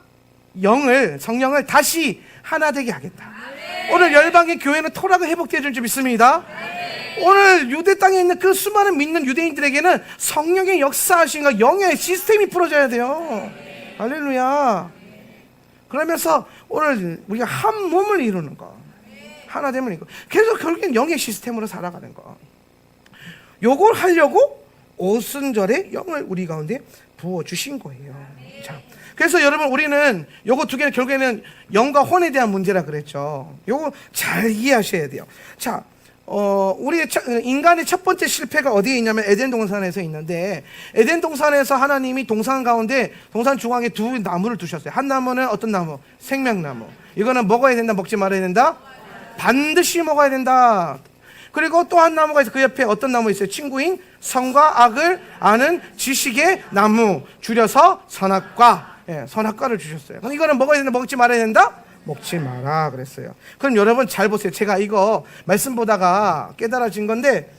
성령을 다시 하나 되게 하겠다. 오늘 열방의 교회는 토라가 회복되어 줄 줄 믿습니다. 오늘 유대 땅에 있는 그 수많은 믿는 유대인들에게는 성령의 역사하신가 영의 시스템이 풀어져야 돼요. 할렐루야. 그러면서 오늘 우리가 한 몸을 이루는 거, 하나 되면 이거. 그래서 결국엔 영의 시스템으로 살아가는 거. 요걸 하려고 오순절에 영을 우리 가운데 부어주신 거예요. 자, 그래서 여러분, 우리는 요거 두 개는 결국에는 영과 혼에 대한 문제라 그랬죠. 요거 잘 이해하셔야 돼요. 자, 우리의 인간의 첫 번째 실패가 어디에 있냐면 에덴 동산에서 있는데, 에덴 동산에서 하나님이 동산 가운데, 동산 중앙에 두 나무를 두셨어요. 한 나무는 어떤 나무? 생명나무. 이거는 먹어야 된다, 먹지 말아야 된다? 반드시 먹어야 된다. 그리고 또 한 나무가 있어요. 그 옆에 어떤 나무 있어요? 친구인 선과 악을 아는 지식의 나무, 줄여서 선악과. 선악과를 주셨어요. 그럼 이거는 먹어야 된다, 먹지 말아야 된다? 먹지 마라 그랬어요. 그럼 여러분 잘 보세요. 제가 이거 말씀 보다가 깨달아진 건데,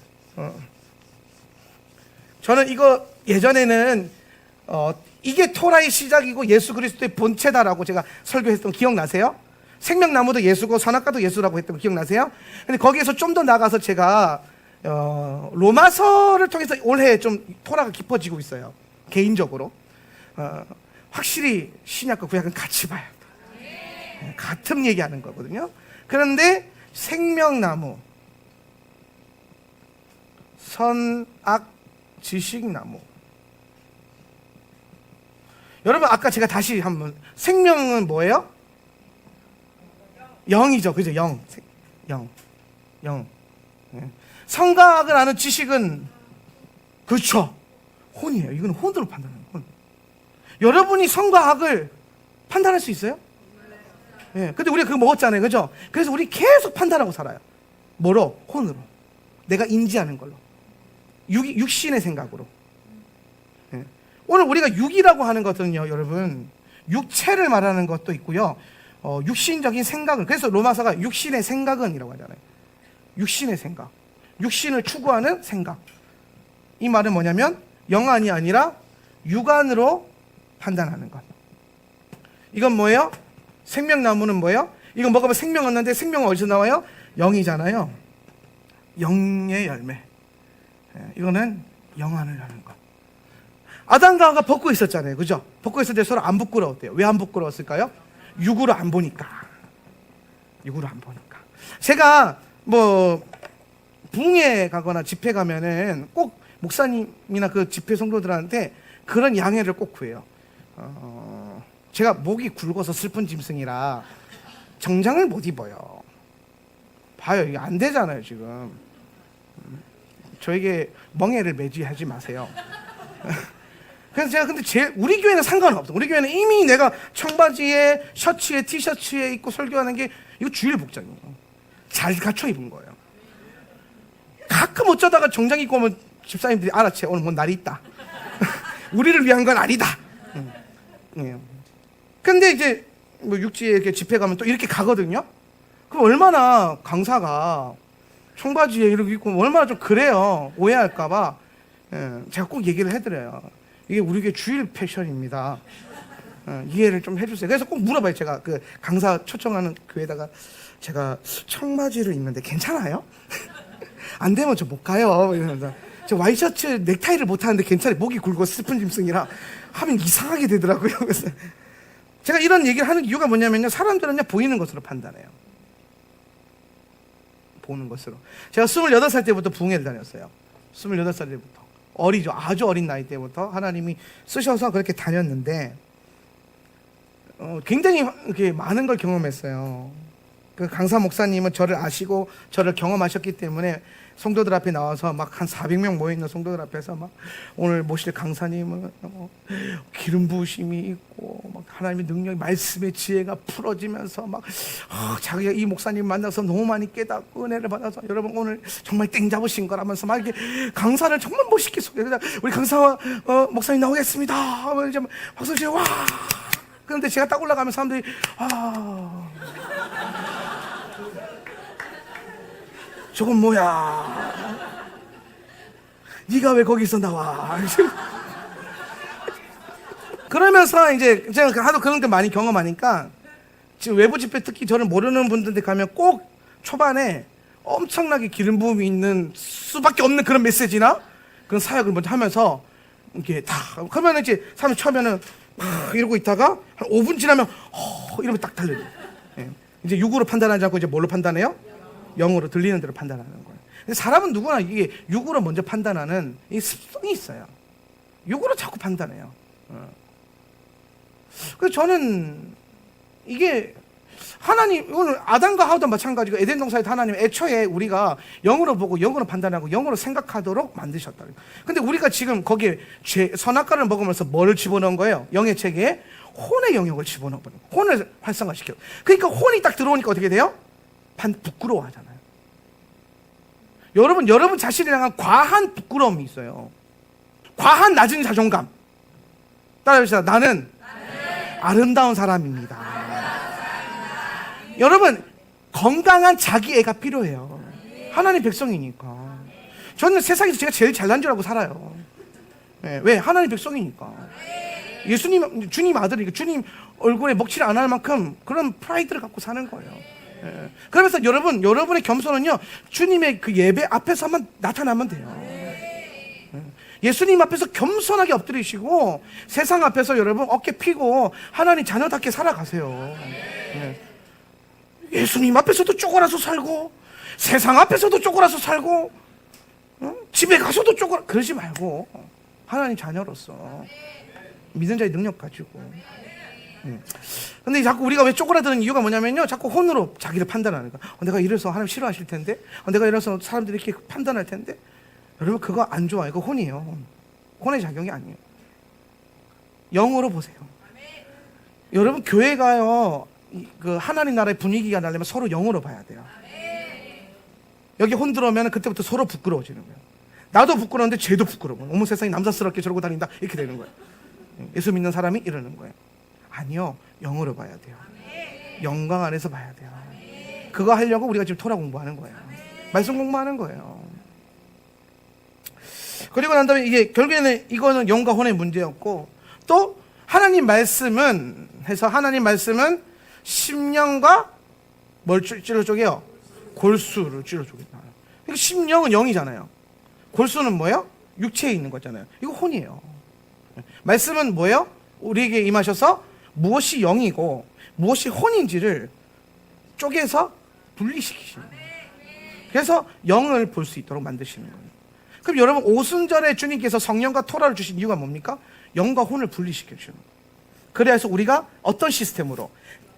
저는 이거 예전에는 이게 토라의 시작이고 예수 그리스도의 본체다라고 제가 설교했던 거 기억나세요? 생명나무도 예수고 선악과도 예수라고 했던 거 기억나세요? 근데 거기에서 좀 더 나가서 제가 로마서를 통해서 올해 좀 토라가 깊어지고 있어요. 개인적으로 확실히 신약과 구약은 같이 봐요. 같은 얘기하는 거거든요. 그런데 생명나무, 선악 지식나무, 여러분 아까 제가 다시 한번 생명은 뭐예요? 영이죠, 그죠? 영. 예. 성각을 아는 지식은 그렇죠, 혼이에요. 이건 혼으로 판단하는 혼. 여러분이 성과 악을 판단할 수 있어요? 예. 근데 우리가 그거 먹었잖아요, 그죠? 그래서 우리 계속 판단하고 살아요. 뭐로? 혼으로. 내가 인지하는 걸로. 육신의 생각으로. 예. 오늘 우리가 육이라고 하는 것은요, 여러분, 육체를 말하는 것도 있고요, 육신적인 생각은, 그래서 로마서가 육신의 생각은 이라고 하잖아요. 육신의 생각, 육신을 추구하는 생각. 이 말은 뭐냐면 영안이 아니라 육안으로 판단하는 것. 이건 뭐예요? 생명나무는 뭐예요? 이거 먹으면 생명 얻는데 생명은 어디서 나와요? 영이잖아요. 영의 열매. 이거는 영안을 하는 것. 아담과 하와가 벗고 있었잖아요, 그죠? 벗고 있을 때 서로 안 부끄러웠대요. 왜 안 부끄러웠을까요? 육으로 안 보니까. 육으로 안 보니까. 제가 뭐 부흥회 가거나 집회 가면은 꼭 목사님이나 그 집회 성도들한테 그런 양해를 꼭 구해요. 제가 목이 굵어서 슬픈 짐승이라 정장을 못 입어요. 봐요, 이게 안 되잖아요 지금. 저에게 멍해를 매지하지 마세요. 그래서 제가 근데 우리 교회는 상관없어. 우리 교회는 이미 내가 청바지에 셔츠에 티셔츠에 입고 설교하는 게 이거 주일 복장이에요. 잘 갖춰 입은 거예요. 가끔 어쩌다가 정장 입고 오면 집사님들이 알아채, 오늘 뭔 날이 있다. 우리를 위한 건 아니다. 근데 이제 뭐 육지에 이렇게 집회 가면 또 이렇게 가거든요. 그럼 얼마나 강사가 청바지에 이렇게 입고 얼마나 좀 그래요. 오해할까봐 제가 꼭 얘기를 해드려요. 이게 우리 교회 주일 패션입니다. 이해를 좀 해주세요. 그래서 꼭 물어봐요. 제가 그 강사 초청하는 교회에다가 제가 청바지를 입는데 괜찮아요? 안 되면 저 못 가요. 이러면서 저 와이셔츠 넥타이를 못 하는데 괜찮아요. 목이 굵고 슬픈 짐승이라 하면 이상하게 되더라고요. 그래서 제가 이런 얘기를 하는 이유가 뭐냐면요, 사람들은요 보이는 것으로 판단해요. 보는 것으로. 제가 28살 때부터 부흥회를 다녔어요. 28살 때부터. 어리죠. 아주 어린 나이 때부터 하나님이 쓰셔서 그렇게 다녔는데 굉장히 이렇게 많은 걸 경험했어요. 그 강사 목사님은 저를 아시고 저를 경험하셨기 때문에 성도들 앞에 나와서 막 한 400명 모여있는 성도들 앞에서 막 오늘 모실 강사님은 기름 부으심이 있고 막 하나님의 능력이, 말씀의 지혜가 풀어지면서 막 자기가 이 목사님 만나서 너무 많이 깨닫고 은혜를 받아서 여러분 오늘 정말 땡 잡으신 거라면서 막 이렇게 강사를 정말 멋있게 소개해서 우리 강사 목사님 나오겠습니다 하면 이제 박수 치고 와. 그런데 제가 딱 올라가면 사람들이 저건 뭐야? 네가 왜 거기서 나와? 그러면서 이제 제가 하도 그런 게 많이 경험하니까 지금 외부 집회 특히 저를 모르는 분들한테 가면 꼭 초반에 엄청나게 기름 부음이 있는 수밖에 없는 그런 메시지나 그런 사역을 먼저 하면서 이렇게 다 그러면 이제 사람이 처음에는 막 이러고 있다가 한 5분 지나면 이러면 딱 달려요. 예. 이제 육으로 판단하지 않고 이제 뭘로 판단해요? 영으로 들리는 대로 판단하는 거예요. 근데 사람은 누구나 이게 육으로 먼저 판단하는 이 습성이 있어요. 육으로 자꾸 판단해요. 그래서 저는 이게 하나님, 오늘 아담과 하와도 마찬가지고 에덴 동산에서 하나님 애초에 우리가 영으로 보고 영으로 판단하고 영으로 생각하도록 만드셨다. 근데 우리가 지금 거기에 선악과를 먹으면서 뭐를 집어넣은 거예요? 영의 체계에 혼의 영역을 집어넣어 버려요. 혼을 활성화시켜요. 그러니까 혼이 딱 들어오니까 어떻게 돼요? 부끄러워하잖아요. 여러분 자신을 향한 과한 부끄러움이 있어요. 과한 낮은 자존감. 따라해봅시다. 나는 아름다운 사람입니다. 여러분 건강한 자기애가 필요해요. 하나님 백성이니까. 저는 세상에서 제가 제일 잘난 줄 알고 살아요. 네, 왜? 하나님 백성이니까. 예수님, 주님 아들이니까 주님 얼굴에 먹칠 안 할 만큼 그런 프라이드를 갖고 사는 거예요. 예. 그러면서 여러분의 겸손은요, 주님의 그 예배 앞에서만 나타나면 돼요. 예. 예수님 앞에서 겸손하게 엎드리시고 세상 앞에서 여러분 어깨 피고 하나님 자녀답게 살아가세요. 예. 예수님 앞에서도 쪼그라서 살고 세상 앞에서도 쪼그라서 살고 집에 가서도 쪼그라, 그러지 말고 하나님 자녀로서 믿는 자의 능력 가지고. 근데 자꾸 우리가 왜 쪼그라드는 이유가 뭐냐면요, 자꾸 혼으로 자기를 판단하는 거야. 내가 이래서 하나님 싫어하실 텐데, 내가 이래서 사람들이 이렇게 판단할 텐데. 여러분, 그거 안 좋아요. 그거 혼이에요. 혼의 작용이 아니에요. 영으로 보세요. 여러분, 교회가요, 그 하나님 나라의 분위기가 나려면 서로 영으로 봐야 돼요. 여기 혼 들어오면 그때부터 서로 부끄러워지는 거예요. 나도 부끄러운데 쟤도 부끄러워. 어머, 세상에 남사스럽게 저러고 다닌다, 이렇게 되는 거예요. 예수 믿는 사람이 이러는 거예요. 아니요, 영으로 봐야 돼요. 영광 안에서 봐야 돼요. 그거 하려고 우리가 지금 토라 공부하는 거예요. 말씀 공부하는 거예요. 그리고 난 다음에 이게 결국에는 이거는 영과 혼의 문제였고, 또 하나님 말씀은 심령과 뭘 찔러 쪼개요? 골수를 찔러 쪼갠다. 그러니까 심령은 영이잖아요. 골수는 뭐예요? 육체에 있는 거잖아요. 이거 혼이에요. 말씀은 뭐예요? 우리에게 임하셔서 무엇이 영이고 무엇이 혼인지를 쪼개서 분리시키시는 거예요. 그래서 영을 볼 수 있도록 만드시는 거예요. 그럼 여러분, 오순절에 주님께서 성령과 토라를 주신 이유가 뭡니까? 영과 혼을 분리시켜 주는 거예요. 그래서 우리가 어떤 시스템으로,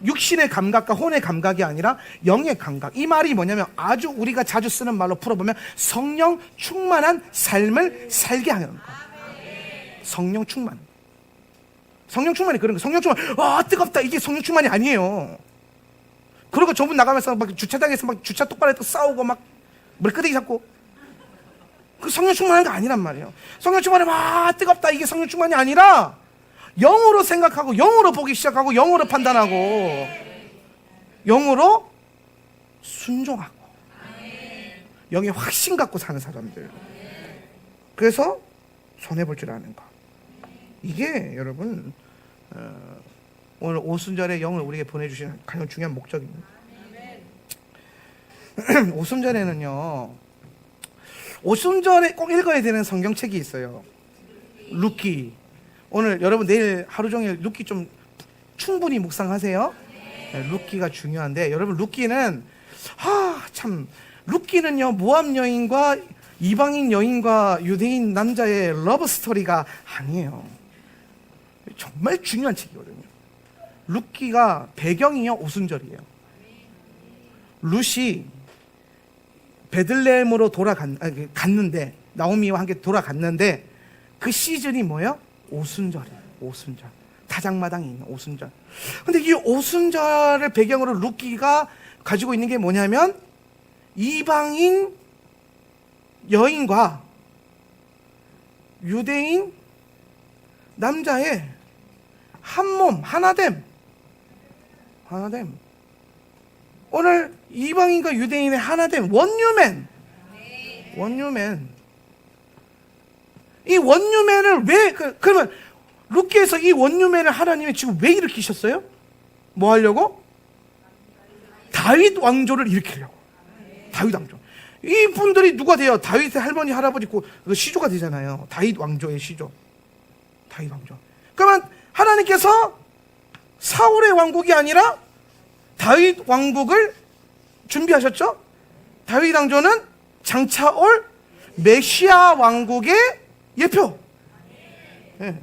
육신의 감각과 혼의 감각이 아니라 영의 감각. 이 말이 뭐냐면, 아주 우리가 자주 쓰는 말로 풀어보면 성령 충만한 삶을 살게 하는 거예요. 성령 충만. 성령 충만이 그런 거예요. 성령 충만, 와 뜨겁다, 이게 성령 충만이 아니에요. 그리고 저분 나가면서 막 주차장에서 막 주차 똑바로 해서 싸우고 막 머리끄댕이 잡고, 그 성령 충만한 거 아니란 말이에요. 성령 충만이 와 뜨겁다, 이게 성령 충만이 아니라 영으로 생각하고 영으로 보기 시작하고 영으로 판단하고 영으로 순종하고 영의 확신 갖고 사는 사람들. 그래서 손해볼 줄 아는 거. 이게 여러분, 오늘 오순절에 영을 우리에게 보내주시는 가장 중요한 목적입니다. 오순절에는요, 오순절에 꼭 읽어야 되는 성경책이 있어요. 룻기. 오늘 여러분 내일 하루 종일 룻기 좀 충분히 묵상하세요. 네, 룻기가 중요한데, 여러분 룻기는 참, 룻기는요 모압 여인과 이방인 여인과 유대인 남자의 러브 스토리가 아니에요. 정말 중요한 책이거든요. 룻기가 배경이요 오순절이에요. 룻이 베들레헴으로 갔는데, 나오미와 함께 돌아갔는데, 그 시즌이 뭐예요? 오순절이에요. 오순절. 타작마당이 있는 오순절. 근데 이 오순절을 배경으로 룻기가 가지고 있는 게 뭐냐면, 이방인 여인과 유대인 남자의 한 몸, 하나됨. 오늘 이방인과 유대인의 하나됨, 원유맨. 이 원유맨을 왜, 그러면 룻기에서 이 원유맨을 하나님이 지금 왜 일으키셨어요? 뭐 하려고? 다윗 왕조를 일으키려고. 다윗 왕조. 이 분들이 누가 돼요? 다윗의 할머니, 할아버지, 그 시조가 되잖아요. 다윗 왕조의 시조. 다윗 왕조. 그러면 하나님께서 사울의 왕국이 아니라 다윗 왕국을 준비하셨죠? 다윗 왕조는 장차 올 메시아 왕국의 예표. 네.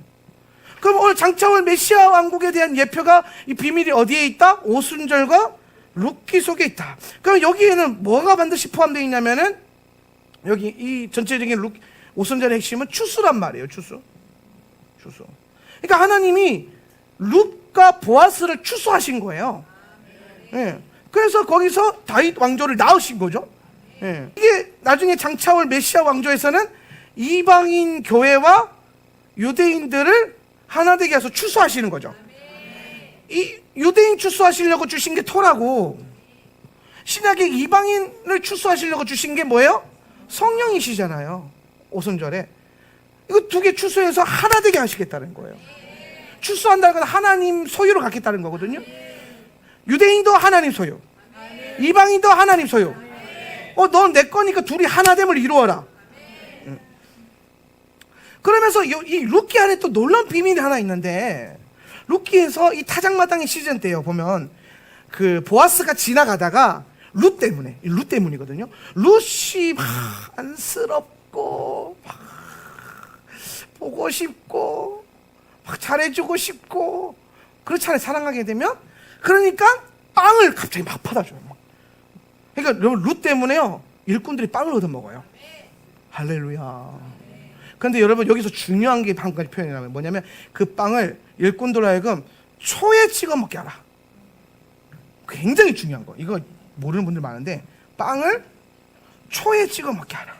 그럼 오늘 장차 올 메시아 왕국에 대한 예표가, 이 비밀이 어디에 있다? 오순절과 룻기 속에 있다. 그럼 여기에는 뭐가 반드시 포함되어 있냐면은, 여기 이 전체적인 오순절의 핵심은 추수란 말이에요. 추수. 그러니까 하나님이 룻과 보아스를 추수하신 거예요. 예. 그래서 거기서 다윗 왕조를 낳으신 거죠. 예. 이게 나중에 장차 올 메시아 왕조에서는 이방인 교회와 유대인들을 하나 되게 해서 추수하시는 거죠. 이 유대인 추수하시려고 주신 게 토라고, 신약의 이방인을 추수하시려고 주신 게 뭐예요? 성령이시잖아요. 오순절에 이거 두 개 추수해서 하나 되게 하시겠다는 거예요. 추수한다는 건 하나님 소유로 갖겠다는 거거든요. 유대인도 하나님 소유, 이방인도 하나님 소유. 넌 내 거니까 둘이 하나됨을 이루어라. 그러면서 이 룻기 안에 또 놀라운 비밀이 하나 있는데, 룻기에서 이 타작마당의 시즌 때요, 보면 그 보아스가 지나가다가 룻 때문이거든요. 룻이 막 안쓰럽고 막 보고 싶고 막 잘해주고 싶고 그렇잖아요. 사랑하게 되면. 그러니까 빵을 갑자기 막 받아줘요. 막. 그러니까 여러분 룻 때문에요 일꾼들이 빵을 얻어먹어요. 할렐루야. 그런데 여러분 여기서 중요한 게 한 가지 표현이라면 뭐냐면 그 빵을 일꾼들 하여금 초에 찍어 먹게 하라. 굉장히 중요한 거. 이거 모르는 분들 많은데 빵을 초에 찍어 먹게 하라.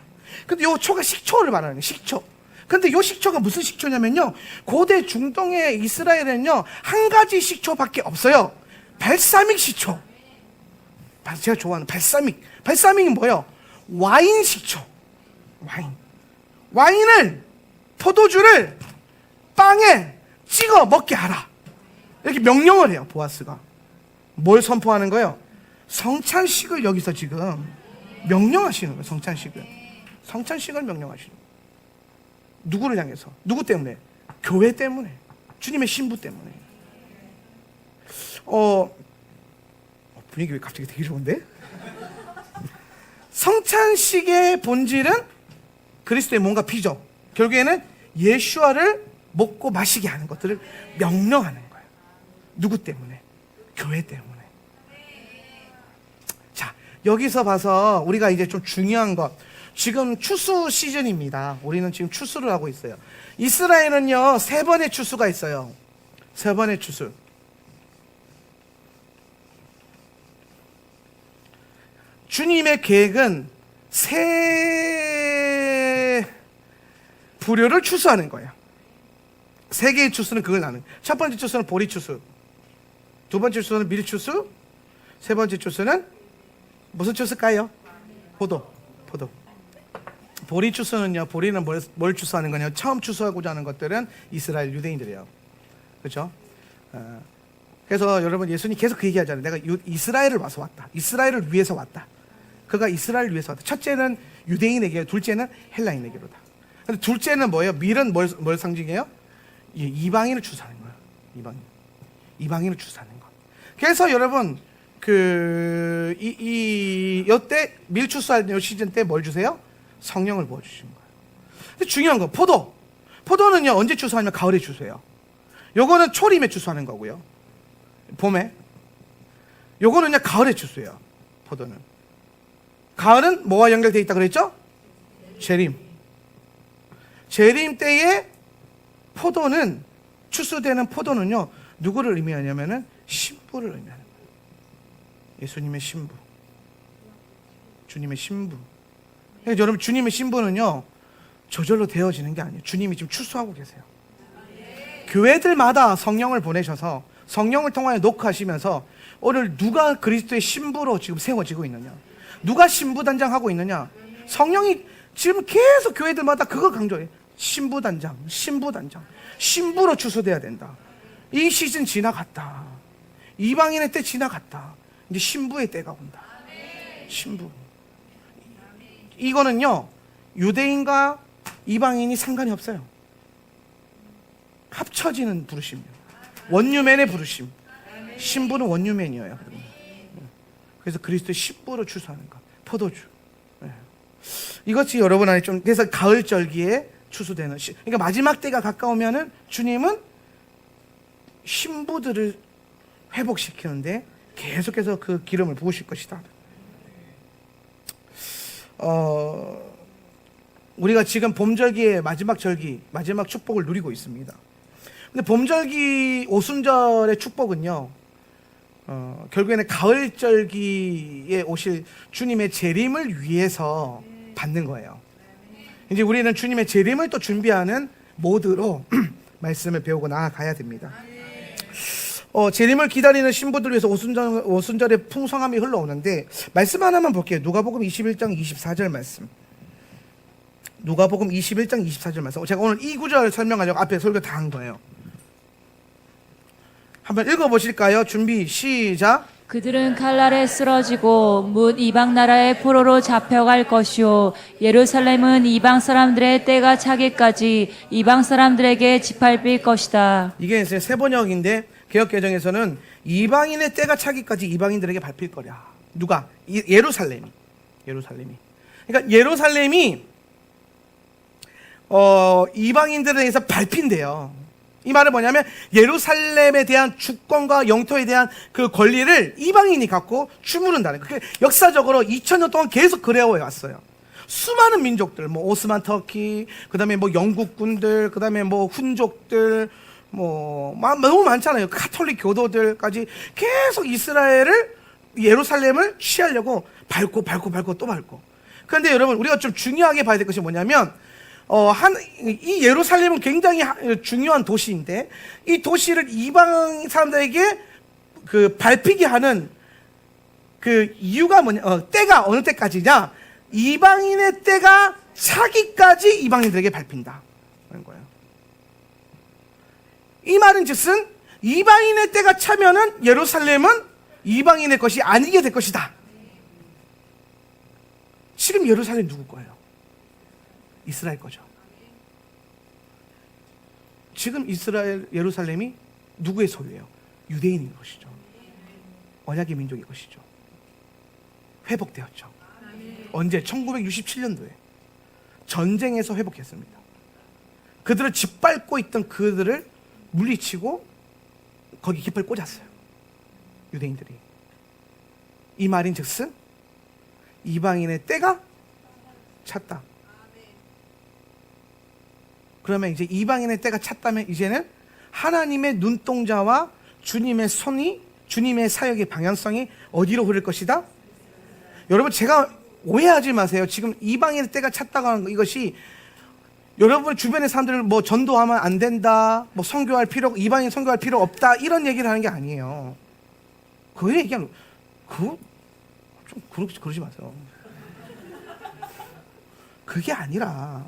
근데 요 초가 식초를 말하는 거예요. 식초. 근데 요 식초가 무슨 식초냐면요 고대 중동의 이스라엘에는요 한 가지 식초밖에 없어요. 발사믹 식초. 제가 좋아하는 발사믹. 발사믹이 뭐예요? 와인 식초. 와인을 포도주를 빵에 찍어 먹게 하라. 이렇게 명령을 해요. 보아스가 뭘 선포하는 거예요? 성찬식을 여기서 지금 명령하시는 거예요. 성찬식을 명령하시는 거예요. 누구를 향해서? 누구 때문에? 교회 때문에. 주님의 신부 때문에. 분위기 왜 갑자기 되게 좋은데? 성찬식의 본질은 그리스도의 몸과 피죠. 결국에는 예수와를 먹고 마시게 하는 것들을 명령하는 거예요. 누구 때문에? 교회 때문에. 자, 여기서 봐서 우리가 이제 좀 중요한 것. 지금 추수 시즌입니다. 우리는 지금 추수를 하고 있어요. 이스라엘은요 3번의 추수가 있어요. 3번의 추수. 주님의 계획은 세 부류를 추수하는 거예요. 3개의 추수는 그걸 나는. 첫 번째 추수는 보리 추수, 두 번째 추수는 밀 추수, 세 번째 추수는 무슨 추수일까요? 포도. 보리 추수는요, 보리는 뭘 추수하는 거냐? 처음 추수하고자 하는 것들은 이스라엘 유대인들이에요. 그렇죠? 그래서 여러분 예수님 계속 그 얘기하잖아요. 내가 이스라엘을 와서 왔다. 이스라엘을 위해서 왔다. 그가 이스라엘을 위해서 왔다. 첫째는 유대인에게, 둘째는 헬라인에게로다. 근데 둘째는 뭐예요? 밀은 뭘 상징해요? 이방인을 추수하는 거예요. 이방인을 추수하는 거. 그래서 여러분 이때 밀 추수할 요 시즌 때 뭘 주세요? 성령을 부어주시는 거예요. 근데 중요한 거 포도는요 언제 추수하냐면 가을에 추수해요. 요거는 초림에 추수하는 거고요. 봄에. 요거는요 가을에 추수해요. 포도는. 가을은 뭐와 연결되어 있다 그랬죠? 재림 때에 포도는 추수되는 포도는요 누구를 의미하냐면은 신부를 의미하는 거예요. 예수님의 신부. 주님의 신부. 그러니까 여러분 주님의 신부는요 저절로 되어지는 게 아니에요. 주님이 지금 추수하고 계세요. 교회들마다 성령을 보내셔서 성령을 통하여 녹화하시면서 오늘 누가 그리스도의 신부로 지금 세워지고 있느냐, 누가 신부단장 하고 있느냐, 성령이 지금 계속 교회들마다 그거 강조해요. 신부단장 신부로 추수돼야 된다. 이 시즌 지나갔다. 이방인의 때 지나갔다. 이제 신부의 때가 온다. 신부. 이거는요 유대인과 이방인이 상관이 없어요. 합쳐지는 부르심이에요. 원유맨의 부르심. 신부는 원유맨이에요. 그래서 그리스도의 신부로 추수하는 것. 포도주. 이것이 여러분 안에 좀, 그래서 가을절기에 추수되는 그러니까 마지막 때가 가까우면은 주님은 신부들을 회복시키는데 계속해서 그 기름을 부으실 것이다. 우리가 지금 봄절기의 마지막 절기, 마지막 축복을 누리고 있습니다. 근데 봄절기 오순절의 축복은요, 결국에는 가을절기에 오실 주님의 재림을 위해서 받는 거예요. 이제 우리는 주님의 재림을 또 준비하는 모드로 말씀을 배우고 나아가야 됩니다. 재림을 기다리는 신부들 위해서 오순절의 풍성함이 흘러오는데 말씀 하나만 볼게요. 누가복음 21장 24절 말씀. 누가복음 21장 24절 말씀. 제가 오늘 이 구절 설명하려고 앞에 설교 다 한 거예요. 한번 읽어보실까요? 준비 시작. 그들은 칼날에 쓰러지고 뭇 이방 나라의 포로로 잡혀갈 것이요 예루살렘은 이방 사람들의 때가 차기까지 이방 사람들에게 짓밟힐 것이다. 이게 이제 새 번역인데 개역개정에서는 이방인의 때가 차기까지 이방인들에게 밟힐 거랴. 누가? 예루살렘이. 그러니까 예루살렘이 이방인들에 의해서 밟힌대요. 이 말은 뭐냐면 예루살렘에 대한 주권과 영토에 대한 그 권리를 이방인이 갖고 주무른다는 거예요. 역사적으로 2000년 동안 계속 그래와 왔어요. 수많은 민족들, 뭐 오스만 터키, 그다음에 뭐 영국군들, 그다음에 뭐 훈족들, 뭐 너무 많잖아요. 가톨릭 교도들까지 계속 이스라엘을, 예루살렘을 취하려고 밟고 또 밟고. 그런데 여러분, 우리가 좀 중요하게 봐야 될 것이 뭐냐면 이 예루살렘은 굉장히 중요한 도시인데, 이 도시를 이방 사람들에게 그 밟히게 하는 그 이유가 때가 어느 때까지냐? 이방인의 때가 차기까지 이방인들에게 밟힌다 그런 거예요. 이 말은 즉슨 이방인의 때가 차면은 예루살렘은 이방인의 것이 아니게 될 것이다. 지금 예루살렘 누구 거예요? 이스라엘 거죠. 지금 예루살렘이 누구의 소유예요? 유대인인 것이죠. 언약의 민족의 것이죠. 회복되었죠. 언제? 1967년도에 전쟁에서 회복했습니다. 그들을 짓밟고 있던 그들을 물리치고 거기 깃발 꽂았어요. 유대인들이. 이 말인 즉슨 이방인의 때가 찼다. 그러면 이제 이방인의 때가 찼다면 이제는 하나님의 눈동자와 주님의 손이, 주님의 사역의 방향성이 어디로 흐를 것이다? 여러분, 제가 오해하지 마세요. 지금 이방인의 때가 찼다고 하는 거, 이것이 여러분 주변의 사람들을 뭐 전도하면 안 된다, 뭐 선교할 필요, 이방인 선교할 필요 없다, 이런 얘기를 하는 게 아니에요. 그 얘기하는, 그러지 마세요. 그게 아니라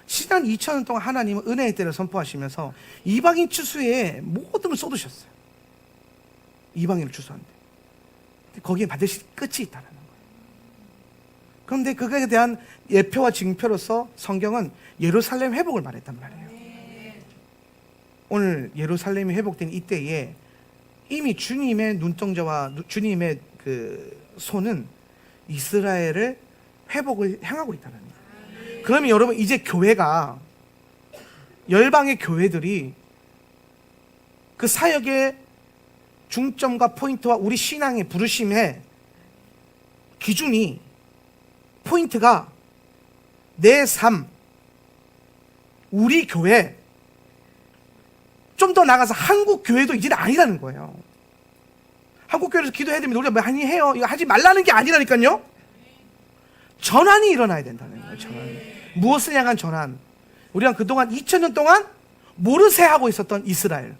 지난 2000년 동안 하나님은 은혜의 때를 선포하시면서 이방인 추수에 모든 걸 쏟으셨어요. 이방인을 추수하는데 거기에 반드시 끝이 있다는 거예요. 그런데 그거에 대한 예표와 징표로서 성경은 예루살렘 회복을 말했단 말이에요. 오늘 예루살렘이 회복된 이때에 이미 주님의 눈동자와 주님의 그 손은 이스라엘을 회복을 향하고 있다는 거예요. 그러면 여러분, 이제 교회가, 열방의 교회들이 그 사역의 중점과 포인트와 우리 신앙의 부르심의 기준이, 포인트가 내 삶, 우리 교회, 좀 더 나가서 한국 교회도 이제는 아니라는 거예요. 한국 교회에서 기도해야 됩니다. 우리가 많이 해요. 이거 하지 말라는 게 아니라니까요. 전환이 일어나야 된다는 거예요. 전환. 무엇을 향한 전환? 우리가 그동안 2000년 동안 모르쇠 하고 있었던 이스라엘.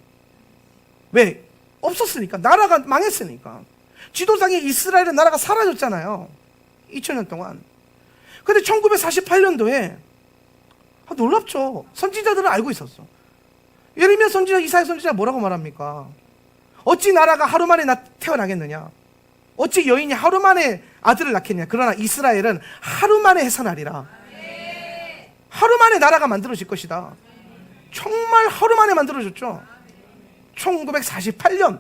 왜? 없었으니까. 나라가 망했으니까. 지도상에 이스라엘의 나라가 사라졌잖아요. 2000년 동안. 근데 1948년도에 놀랍죠. 선지자들은 알고 있었어. 예레미야 선지자, 이사야 선지자 뭐라고 말합니까? 어찌 나라가 하루 만에 태어나겠느냐? 어찌 여인이 하루 만에 아들을 낳겠냐? 그러나 이스라엘은 하루 만에 해산하리라. 하루 만에 나라가 만들어질 것이다. 정말 하루 만에 만들어졌죠. 1948년.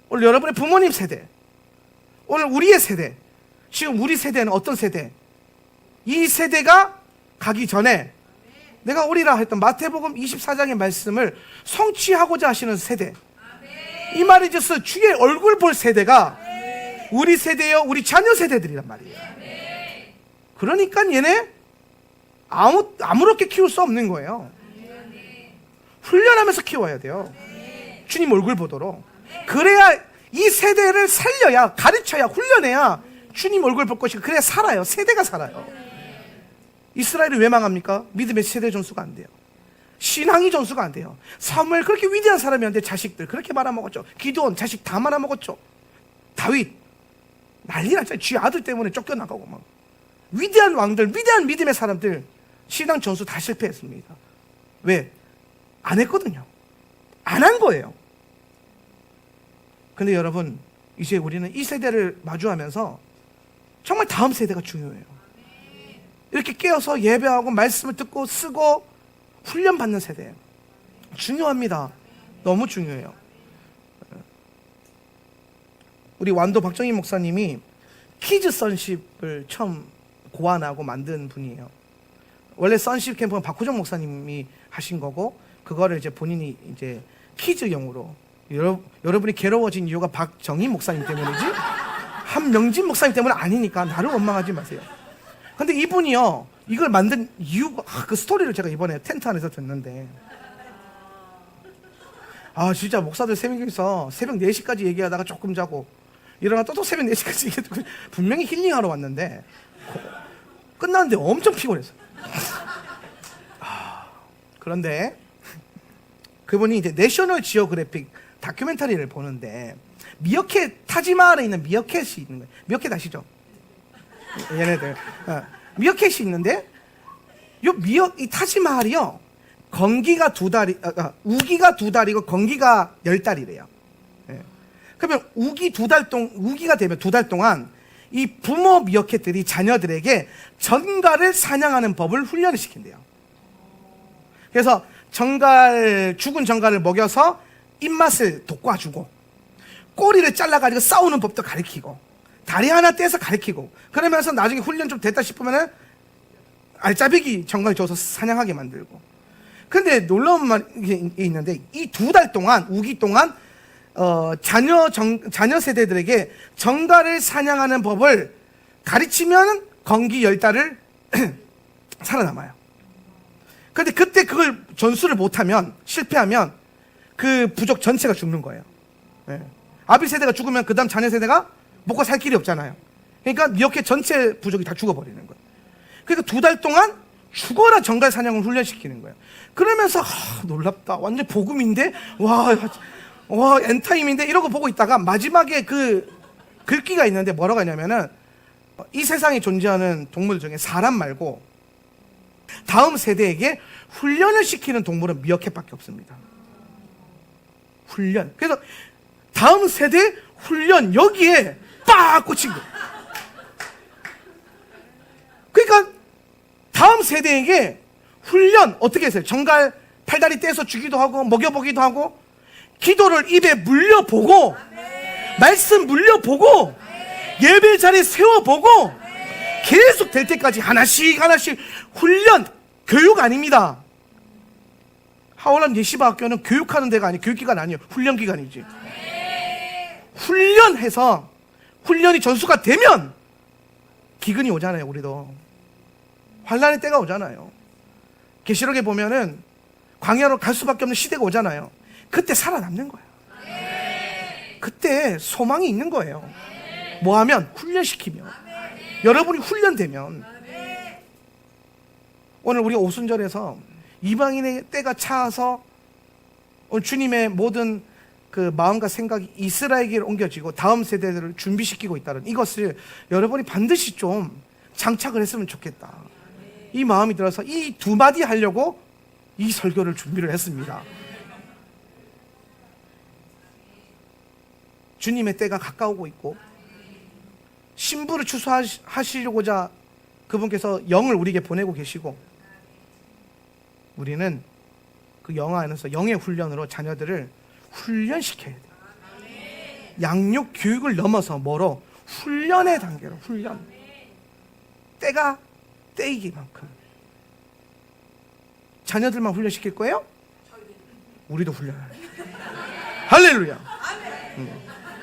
오늘 여러분의 부모님 세대, 오늘 우리의 세대, 지금 우리 세대는 어떤 세대? 이 세대가 가기 전에 내가 오리라 했던 마태복음 24장의 말씀을 성취하고자 하시는 세대. 이 말이 즉슨 주의 얼굴 볼 세대가 우리 세대요, 우리 자녀 세대들이란 말이에요. 그러니까 얘네 아무렇게 키울 수 없는 거예요. 훈련하면서 키워야 돼요. 주님 얼굴 보도록. 그래야 이 세대를 살려야, 가르쳐야, 훈련해야 주님 얼굴 볼 것이고, 그래야 살아요. 세대가 살아요. 이스라엘이 왜 망합니까? 믿음의 세대 전수가 안 돼요. 신앙이 전수가 안 돼요. 사무엘 그렇게 위대한 사람이었는데 자식들 그렇게 말아먹었죠. 기드온 자식 다 말아먹었죠. 다윗 난리 났잖아요. 쥐 아들 때문에 쫓겨나가고 막. 위대한 왕들, 위대한 믿음의 사람들 신앙 전수 다 실패했습니다. 왜? 안 했거든요. 안 한 거예요. 근데 여러분, 이제 우리는 이 세대를 마주하면서 정말 다음 세대가 중요해요. 이렇게 깨어서 예배하고 말씀을 듣고 쓰고 훈련받는 세대 중요합니다. 너무 중요해요. 우리 완도 박정희 목사님이 키즈 선십을 처음 고안하고 만든 분이에요. 원래 선십 캠프는 박호정 목사님이 하신 거고, 그거를 이제 본인이 이제 퀴즈용으로 여러분이 괴로워진 이유가 박정희 목사님 때문이지 한명진 목사님 때문 아니니까 나를 원망하지 마세요. 근데 이분이요 이걸 만든 이유가 그 스토리를 제가 이번에 텐트 안에서 듣는데 진짜 목사들 새벽에서 새벽 4시까지 얘기하다가 조금 자고 일어나 또 새벽 4시까지 얘기하고 분명히 힐링하러 왔는데 끝났는데 엄청 피곤했어요. 그런데 그분이 이제 내셔널 지오그래픽 다큐멘터리를 보는데 미어캣 타지마할에 있는 미어캣이 있는 거예요. 미어캣 아시죠? 얘네들 미어캣이 있는데 이 타지마할이요 건기가 2달이 우기가 2달이고 건기가 10달이래요. 그러면 우기가 되면 2달 동안 이 부모 미어캣들이 자녀들에게 전갈을 사냥하는 법을 훈련을 시킨대요. 그래서 죽은 전갈을 먹여서 입맛을 돋궈주고 꼬리를 잘라가지고 싸우는 법도 가르치고 다리 하나 떼서 가르치고 그러면서 나중에 훈련 좀 됐다 싶으면은 알짜배기 전갈 줘서 사냥하게 만들고. 근데 놀라운 말이 있는데 이 2달 동안 우기 동안 자녀 세대들에게 전갈을 사냥하는 법을 가르치면 건기 10달을 살아남아요. 근데 그때 그걸 전수를 못하면 실패하면 그 부족 전체가 죽는 거예요. 아비 세대가 죽으면 그 다음 자녀 세대가 먹고 살 길이 없잖아요. 그러니까 미어캣 전체 부족이 다 죽어버리는 거예요. 그러니까 2달 동안 죽어라 전갈 사냥을 훈련시키는 거예요. 그러면서 놀랍다 완전 복음인데 와 엔타임인데 이러고 보고 있다가 마지막에 그 글귀가 있는데 뭐라고 하냐면은 이 세상에 존재하는 동물 중에 사람 말고 다음 세대에게 훈련을 시키는 동물은 미어캣밖에 없습니다. 훈련. 그래서 다음 세대 훈련 여기에 빡 꽂힌 거예요. 그러니까 다음 세대에게 훈련 어떻게 했어요? 전갈 팔다리 떼서 주기도 하고 먹여보기도 하고 기도를 입에 물려보고 말씀 물려보고 예배 자리에 세워보고 계속 될 때까지 하나씩 훈련, 교육 아닙니다. 하월란 예시바 학교는 교육하는 데가 아니에요. 교육기관 아니에요. 훈련기관이지. 훈련해서 훈련이 전수가 되면 기근이 오잖아요. 우리도 환란의 때가 오잖아요. 계시록에 보면은 광야로 갈 수밖에 없는 시대가 오잖아요. 그때 살아남는 거예요. 그때 소망이 있는 거예요. 뭐 하면? 훈련시키면. 여러분이 훈련되면. 오늘 우리가 오순절에서 이방인의 때가 차서 오늘 주님의 모든 그 마음과 생각이 이스라엘에게로 옮겨지고 다음 세대들을 준비시키고 있다는 이것을 여러분이 반드시 좀 장착을 했으면 좋겠다. 이 마음이 들어서 이 2마디 하려고 이 설교를 준비를 했습니다. 주님의 때가 가까우고 있고 신부를 추수하시려고자 그분께서 영을 우리에게 보내고 계시고 우리는 그 영 안에서 영의 훈련으로 자녀들을 훈련시켜야 돼요. 양육 교육을 넘어서 뭐로? 훈련의 단계로 훈련. 때가 때이기만큼. 자녀들만 훈련시킬 거예요? 우리도 훈련해요. 할렐루야.